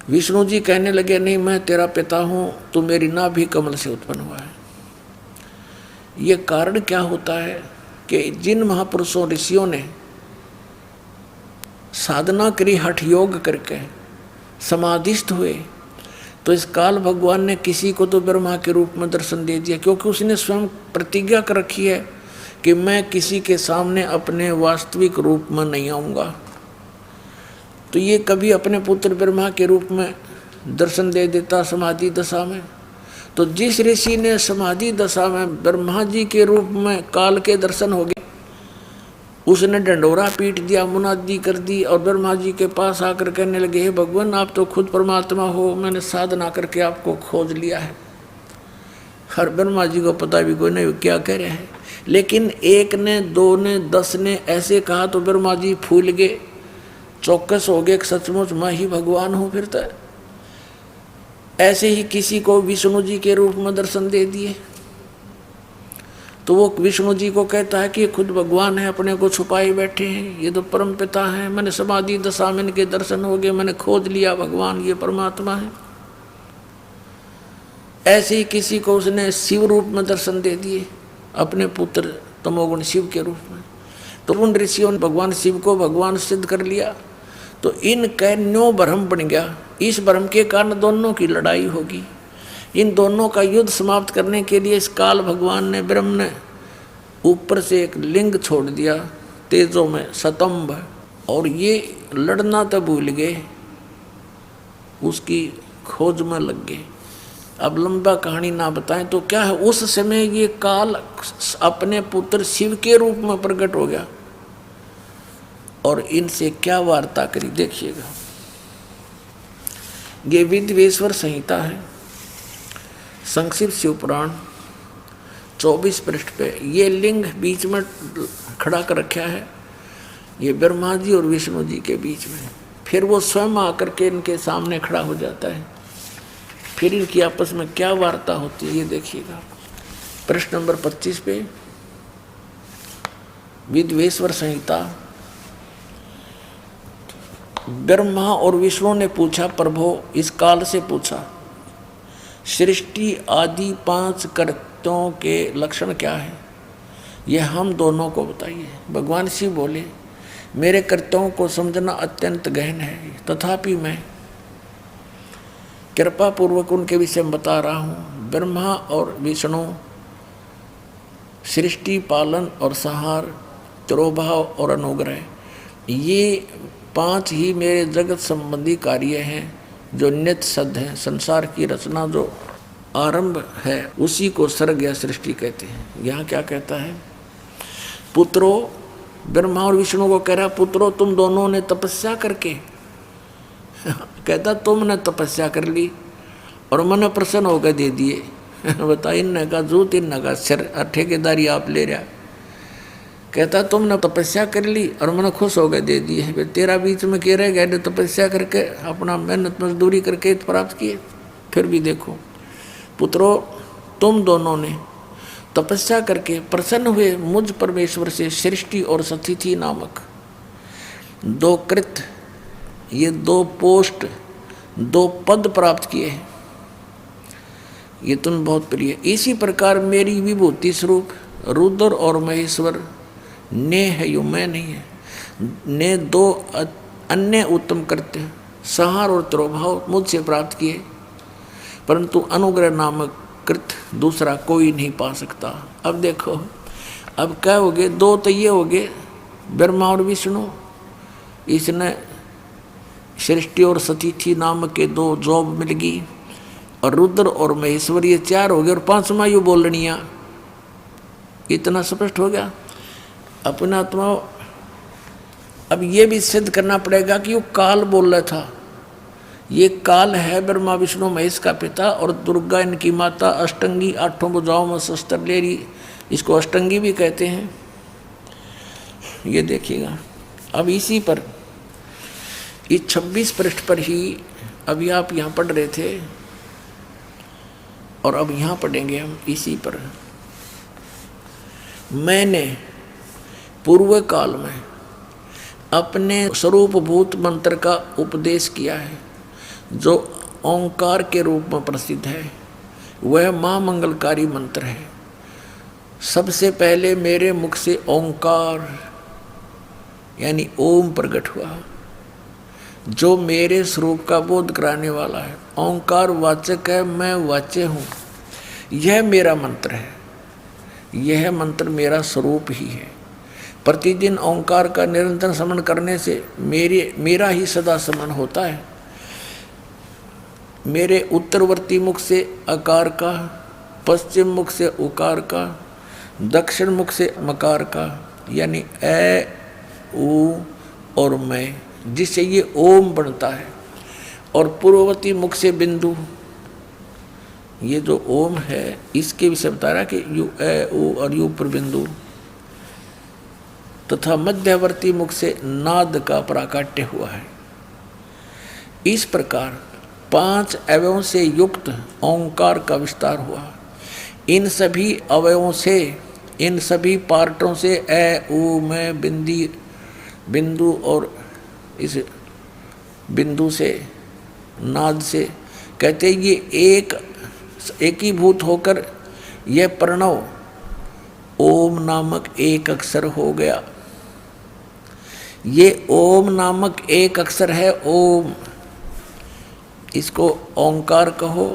विष्णु जी कहने लगे नहीं, मैं तेरा पिता हूँ, तू मेरी नाभि कमल से उत्पन्न हुआ है। ये कारण क्या होता है कि जिन महापुरुषों ऋषियों ने साधना करी, हठ योग करके समाधिस्थ हुए, तो इस काल भगवान ने किसी को तो ब्रह्मा के रूप में दर्शन दे दिया, क्योंकि उसने स्वयं प्रतिज्ञा कर रखी है कि मैं किसी के सामने अपने वास्तविक रूप में नहीं आऊँगा। तो ये कभी अपने पुत्र ब्रह्मा के रूप में दर्शन दे देता समाधि दशा में। तो जिस ऋषि ने समाधि दशा में ब्रह्मा जी के रूप में काल के दर्शन हो गए, उसने डंडोरा पीट दिया, मुनादी कर दी और ब्रह्मा जी के पास आकर कहने लगे, हे भगवान आप तो खुद परमात्मा हो, मैंने साधना करके आपको खोज लिया है। हर ब्रह्मा जी को पता भी कोई नहीं क्या कह रहे हैं, लेकिन एक ने, दो ने, 10 ने ऐसे कहा तो ब्रह्मा जी फूल गए, चौकस हो गए, सचमुच मैं ही भगवान हूँ। फिर तो ऐसे ही किसी को विष्णु जी के रूप में दर्शन दे दिए, तो वो विष्णु जी को कहता है कि खुद भगवान है, अपने को छुपाए बैठे हैं, ये तो परम पिता है, मैंने समाधि दशा में इनके दर्शन हो गए, मैंने खोज लिया भगवान ये परमात्मा है। ऐसे ही किसी को उसने शिव रूप में दर्शन दे दिए, अपने पुत्र तमोगुण शिव के रूप में। तो उन ऋषियों ने भगवान शिव को भगवान सिद्ध कर लिया। तो इनका न्यो भ्रम बन गया। इस भ्रम के कारण दोनों की लड़ाई होगी। इन दोनों का युद्ध समाप्त करने के लिए इस काल भगवान ने, ब्रह्म ने ऊपर से एक लिंग छोड़ दिया तेजों में, सतंभ, और ये लड़ना तो भूल गए, उसकी खोज में लग गए। अब लंबा कहानी ना बताएं तो क्या है, उस समय ये काल अपने पुत्र शिव के रूप में प्रकट हो गया और इनसे क्या वार्ता करी देखिएगा। ये विद्वेश्वर संहिता है, संक्षिप्त शिव पुराण 24 पृष्ठ पे ये लिंग बीच में खड़ा कर रखा है, ये ब्रह्मा जी और विष्णु जी के बीच में। फिर वो स्वयं आकर के इनके सामने खड़ा हो जाता है। फिर इनकी आपस में क्या वार्ता होती है ये देखिएगा। प्रश्न नंबर 25 पे विद्वेश्वर संहिता। ब्रह्मा और विष्णु ने पूछा, प्रभु इस काल से पूछा, सृष्टि आदि 5 कर्तों के लक्षण क्या है, ये हम दोनों को बताइए। भगवान शिव बोले, मेरे कर्तव्यों को समझना अत्यंत गहन है, तथापि मैं कृपा पूर्वक उनके विषय में बता रहा हूँ। ब्रह्मा और विष्णु सृष्टि, पालन और संहार, तिरोभाव और अनुग्रह, ये 5 ही मेरे जगत संबंधी कार्य हैं जो नित्य सद हैं। संसार की रचना जो आरंभ है उसी को सर्ग या सृष्टि कहते हैं। यहाँ क्या कहता है? पुत्रो, ब्रह्मा और विष्णु को कह रहा, पुत्रो तुम दोनों ने तपस्या करके कहता तुमने तपस्या कर ली और मन प्रसन्न होकर दे दिए। बता, इनने का जूत, इनने का सिर, ठेकेदारी आप ले रहा। कहता तुमने तपस्या कर ली और मन खुश हो गए दे दिए। फिर तेरा बीच में कह रहे गए तपस्या करके अपना मेहनत मजदूरी करके प्राप्त किए। फिर भी देखो पुत्रो, तुम दोनों ने तपस्या करके प्रसन्न हुए मुझ परमेश्वर से सृष्टि और सतिथि नामक 2 कृत, ये 2 पोस्ट, 2 पद प्राप्त किए हैं। ये तुम बहुत प्रिय। इसी प्रकार मेरी विभूति स्वरूप रुद्र और महेश्वर ने है, यो मैं नहीं है, ने 2 अन्य उत्तम कृत्य संहार और त्रोभाव मुझसे प्राप्त किए, परंतु अनुग्रह नामक कृत दूसरा कोई नहीं पा सकता। अब देखो, अब क्या हो गए? 2 तो ये हो गए ब्रह्मा और विष्णु, इसने सृष्टि और सतिथि नामक के 2 जॉब मिल गई, और रुद्र और महेश्वर ये 4 हो गए, और 5वां यू बोलनिया। इतना स्पष्ट हो गया अपना आत्मा। अब ये भी सिद्ध करना पड़ेगा कि वो काल बोल रहा था। ये काल है ब्रह्मा विष्णु महेश का पिता, और दुर्गा इनकी माता, अष्टंगी, 8 भुजाओं में शस्त्र ले रही, इसको अष्टंगी भी कहते हैं। ये देखिएगा। अब इसी पर इस 26 पृष्ठ पर ही अभी आप यहाँ पढ़ रहे थे, और अब यहाँ पढ़ेंगे हम इसी पर। मैंने पूर्व काल में अपने स्वरूप भूत मंत्र का उपदेश किया है, जो ओंकार के रूप में प्रसिद्ध है। वह महामंगलकारी मंत्र है। सबसे पहले मेरे मुख से ओंकार यानी ओम प्रकट हुआ, जो मेरे स्वरूप का बोध कराने वाला है। ओंकार वाचक है, मैं वाच्य हूँ। यह मेरा मंत्र है, यह मंत्र मेरा स्वरूप ही है। प्रतिदिन ओंकार का निरंतर स्मरण करने से मेरा ही सदा स्मरण होता है। मेरे उत्तरवर्ती मुख से अकार का, पश्चिम मुख से उकार का, दक्षिण मुख से मकार का, यानी ए, ऊ और मैं, जिससे ये ओम बनता है, और पूर्ववर्ती मुख से बिंदु। ये जो ओम है इसके विषय बता रहा कि यू ए, ऊ और यू पर बिंदु, तथा मध्यवर्ती मुख से नाद का प्राकट्य हुआ है। इस प्रकार 5 अवयवों से युक्त ओंकार का विस्तार हुआ। इन सभी अवयवों से, इन सभी पार्टों से ए, ऊ, मैं, बिंदु और इस बिंदु से, नाद से, कहते ये एकीभूत होकर यह प्रणव ओम नामक एक अक्षर हो गया। ये ओम नामक एक अक्षर है, ओम। इसको ओंकार कहो,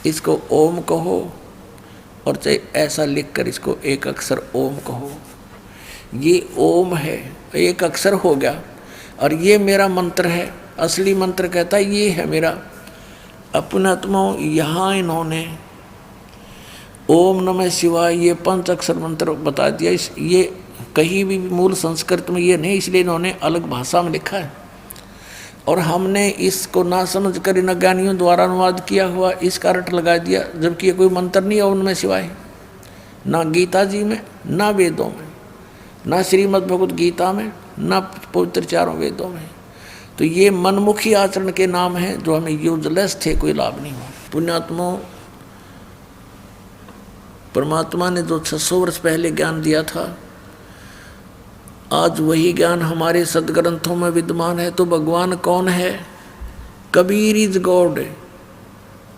इसको ओम कहो, और चाहे ऐसा लिखकर इसको एक अक्षर ओम कहो। ये ओम है, एक अक्षर हो गया, और ये मेरा मंत्र है। असली मंत्र कहता है ये है मेरा। अपनात्माओं, यहाँ इन्होंने ओम नमः शिवाय ये 5 अक्षर मंत्र बता दिया। ये कहीं भी मूल संस्कृत में ये नहीं, इसलिए इन्होंने अलग भाषा में लिखा है, और हमने इसको ना समझ कर इन अज्ञानियों द्वारा अनुवाद किया हुआ इसका अर्थ लगा दिया, जबकि ये कोई मंत्र नहीं है ओम नमः शिवाय। ना गीता जी में, ना वेदों में, ना श्रीमद् भगवत गीता में, ना पवित्र 4 वेदों में। तो ये मनमुखी आचरण के नाम हैं जो हमें यूजलेस थे, कोई लाभ नहीं हुआ। पुण्यात्माओं, परमात्मा ने जो 600 वर्ष पहले ज्ञान दिया था, आज वही ज्ञान हमारे सदग्रंथों में विद्यमान है। तो भगवान कौन है? Kabir is God,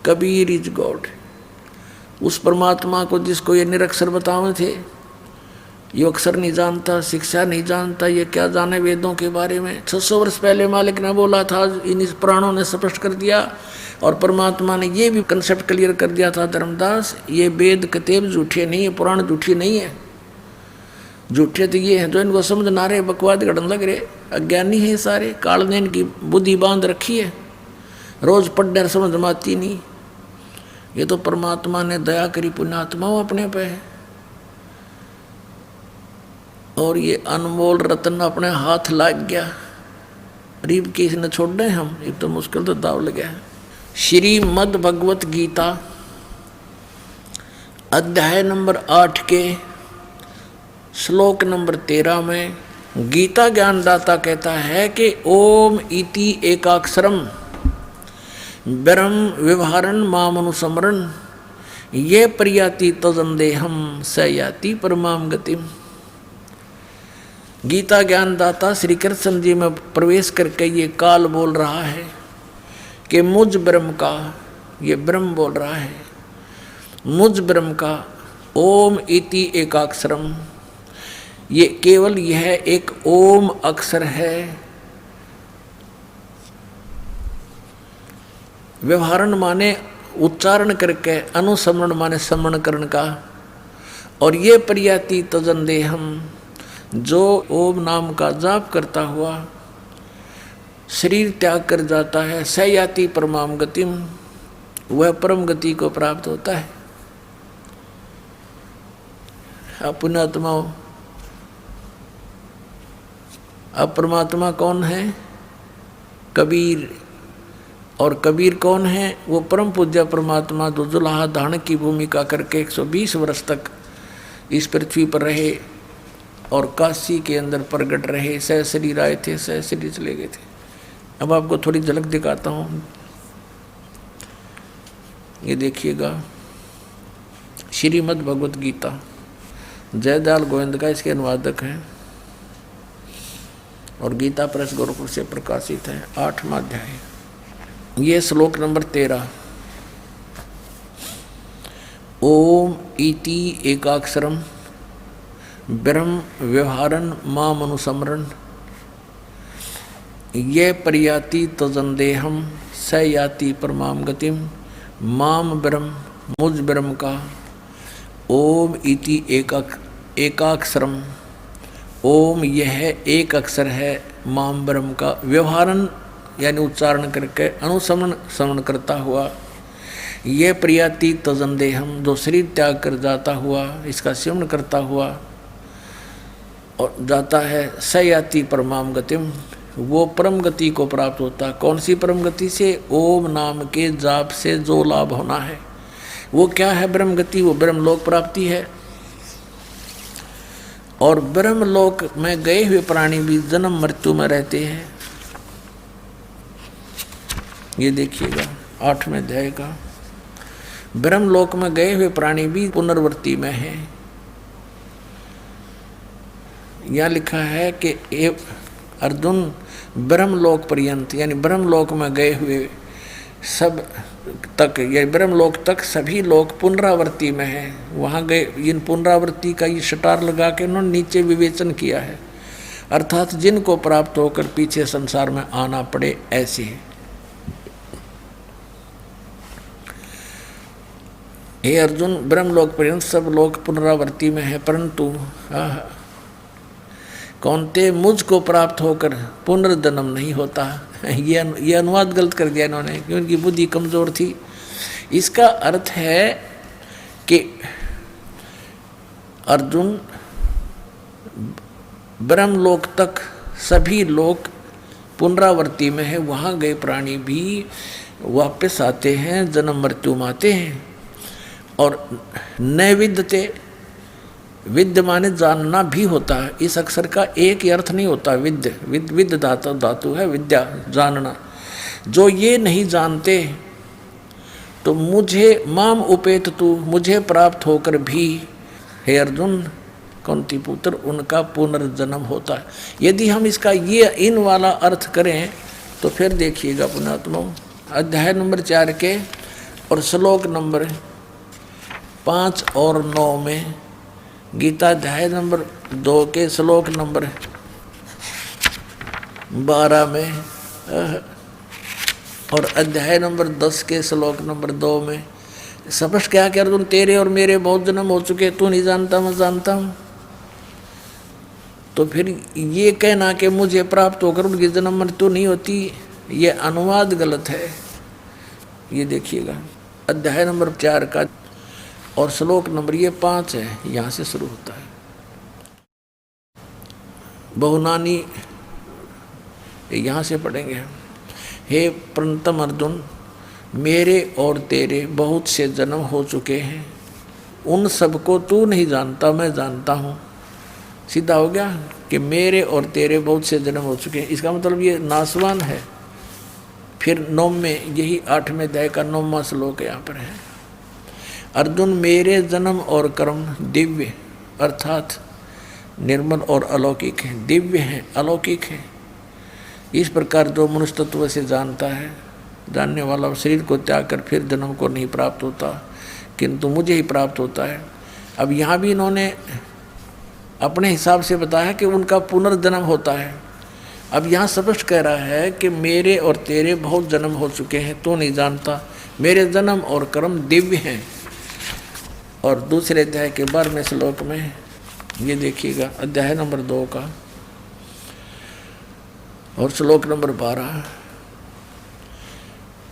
Kabir is God. उस परमात्मा को जिसको ये निरक्षर बताए थे, ये अक्षर नहीं जानता, शिक्षा नहीं जानता, ये क्या जाने वेदों के बारे में। 600 वर्ष पहले मालिक ने बोला था, इन पुराणों ने स्पष्ट कर दिया, और परमात्मा ने ये भी कंसेप्ट क्लियर कर दिया था, धर्मदास ये वेद किताब झूठे नहीं है, पुराण झूठी नहीं है। झूठे तो ये हैं जो इनको समझ ना रहे, बकवाद गढ़ने लग रहे, अज्ञानी है सारे, काल ने इनकी बुद्धि बांध रखी है, रोज पढ़ने समझ में आती नहीं। ये तो परमात्मा ने दया करी पुण्यात्माओं अपने पे है, और ये अनमोल रत्न अपने हाथ लग गया, गरीब की इसने छोड़ रहे हम, एक तो मुश्किल तो दाव लग गया। श्रीमद् भगवत गीता अध्याय नंबर 8 के श्लोक नंबर 13 में गीता ज्ञानदाता कहता है कि ओम इति एकाक्षरम ब्रह्म व्यवहारन मामनुसमरण ये प्रयाति तजंदेहम स याति परमाम गतिम। गीता ज्ञानदाता श्री कृष्ण जी में प्रवेश करके ये काल बोल रहा है कि मुझ ब्रह्म का, ये ब्रह्म बोल रहा है, मुझ ब्रह्म का ओम इति एकाक्षरम, ये केवल यह एक ओम अक्षर है। व्यवहारण माने उच्चारण करके, अनुसमरण माने समरण करण का, और ये प्रयाति तजंदेहम, जो ओम नाम का जाप करता हुआ शरीर त्याग कर जाता है, सयाति परमाम गतिम, वह परम गति को प्राप्त होता है। अब पुण्यात्माओं, अब परमात्मा कौन है? कबीर। और कबीर कौन है? वो परम पूज्य परमात्मा जो जुलाहा धारण की भूमिका करके 120 वर्ष तक इस पृथ्वी पर रहे और काशी के अंदर प्रगट रहे, सह शरीर आए थे, सह शरीर चले गए थे। अब आपको थोड़ी झलक दिखाता हूँ, ये देखिएगा। श्रीमद् भगवत गीता, जयदयाल गोविंद का इसके अनुवादक हैं और गीता प्रेस गोरखपुर से प्रकाशित है, 8वां अध्याय। ये श्लोक नंबर 13। ओम इति एकाक्षरम ब्रह्म व्यवहारन माम अनुसमरण ये प्रयाति तजंदेहम स याति परमाम गतिम। माम ब्रह्म, मुझ ब्रह्म का, ओम इति एकाक्षरम, ओम यह एक अक्षर है, माम ब्रह्म का, व्यवहारन यानी उच्चारण करके, अनुसमन समन करता हुआ, ये प्रयाति तजंदेहम, जो शरीर त्याग कर जाता हुआ, इसका सेवन करता हुआ और जाता है, स याति परमाम गतिम, वो परम गति को प्राप्त होता। कौन सी परम गति से? ओम नाम के जाप से जो लाभ होना है वो क्या है? ब्रह्म गति, वो ब्रह्मलोक प्राप्ति है। और ब्रह्मलोक में गए हुए प्राणी भी जन्म मृत्यु में रहते हैं। ये देखिएगा 8वें अध्याय का, ब्रह्मलोक में गए हुए प्राणी भी पुनर्वृत्ति में है। यहाँ लिखा है कि अर्जुन ब्रह्मलोक पर्यंत, यानी ब्रह्मलोक में गए हुए सब तक, या ब्रह्मलोक तक सभी लोग पुनरावृत्ति में हैं। वहाँ गए, इन पुनरावृत्ति का ये शटार लगा के उन्होंने नीचे विवेचन किया है, अर्थात जिनको प्राप्त होकर पीछे संसार में आना पड़े ऐसे। हे अर्जुन, ब्रह्मलोक पर्यंत सब लोग पुनरावृत्ति में है, परंतु कौनते मुझको प्राप्त होकर पुनर्जन्म नहीं होता। ये अनुवाद गलत कर दिया इन्होंने, क्योंकि उनकी बुद्धि कमजोर थी। इसका अर्थ है कि अर्जुन, ब्रह्मलोक तक सभी लोग पुनरावृत्ति में है, वहाँ गए प्राणी भी वापस आते हैं, जन्म मृत्यु में आते हैं। और नैविद्यते, विद्य माने जानना भी होता है। इस अक्षर का एक ही अर्थ नहीं होता विद्य, विद्य धातु है विद्या, जानना। जो ये नहीं जानते तो मुझे माम उपेत तू, मुझे प्राप्त होकर भी हे अर्जुन कुंती पुत्र उनका पुनर्जन्म होता है। यदि हम इसका ये इन वाला अर्थ करें तो फिर देखिएगा पुण्यात्मा, अध्याय नंबर 4 के और श्लोक नंबर 5 और 9 में, गीता अध्याय नंबर 2 के श्लोक नंबर 12 में और अध्याय नंबर 10 के श्लोक नंबर 2 में स्पष्ट क्या कि अर्जुन तेरे और मेरे बहुत जन्म हो चुके, तू नहीं जानता मैं जानता हूँ। तो फिर ये कहना कि मुझे प्राप्त होकर उनकी जन्म मृत्यु नहीं होती, ये अनुवाद गलत है। ये देखिएगा अध्याय नंबर 4 का और श्लोक नंबर ये 5 है, यहाँ से शुरू होता है। बहुनानी यहाँ से पढ़ेंगे। हे प्रणतम अर्जुन, मेरे और तेरे बहुत से जन्म हो चुके हैं, उन सबको तू नहीं जानता, मैं जानता हूँ। सीधा हो गया कि मेरे और तेरे बहुत से जन्म हो चुके हैं, इसका मतलब ये नासवान है। फिर 9 में यही 8वें अध्याय का 9वां श्लोक यहाँ पर है। अर्जुन, मेरे जन्म और कर्म दिव्य अर्थात निर्मल और अलौकिक हैं। दिव्य हैं, अलौकिक हैं। इस प्रकार जो मनुष्य तत्व से जानता है, जानने वाला शरीर को त्याग कर फिर जन्म को नहीं प्राप्त होता, किंतु मुझे ही प्राप्त होता है। अब यहाँ भी इन्होंने अपने हिसाब से बताया कि उनका पुनर्जन्म होता है। अब यहाँ स्पष्ट कह रहा है कि मेरे और तेरे बहुत जन्म हो चुके हैं, तो नहीं जानता, मेरे जन्म और कर्म दिव्य हैं। और दूसरे अध्याय के 12वें श्लोक में ये देखिएगा, अध्याय नंबर 2 का और श्लोक नंबर 12,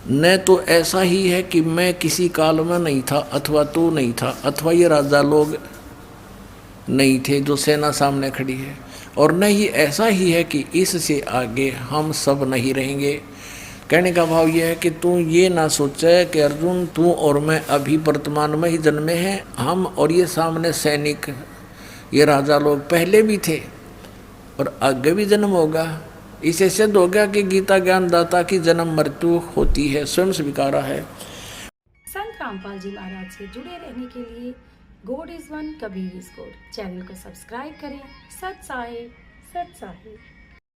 न तो ऐसा ही है कि मैं किसी काल में नहीं था, अथवा तू नहीं था, अथवा ये राजा लोग नहीं थे जो सेना सामने खड़ी है, और न ही ऐसा ही है कि इससे आगे हम सब नहीं रहेंगे। कहने का भाव यह है कि तू ये ना सोचे कि अर्जुन तू और मैं अभी वर्तमान में ही जन्मे हैं, हम और ये सामने सैनिक ये राजा लोग पहले भी थे और आगे भी जन्म होगा। इसे सिद्ध हो गया कि गीता ज्ञानदाता की जन्म मृत्यु होती है, स्वयं स्वीकारा है। संत रामपाल जी महाराज से जुड़े रहने के लिए God is one, Kabir is God channel को सब्सक्राइब करें। सत साहिब, सत साहिब।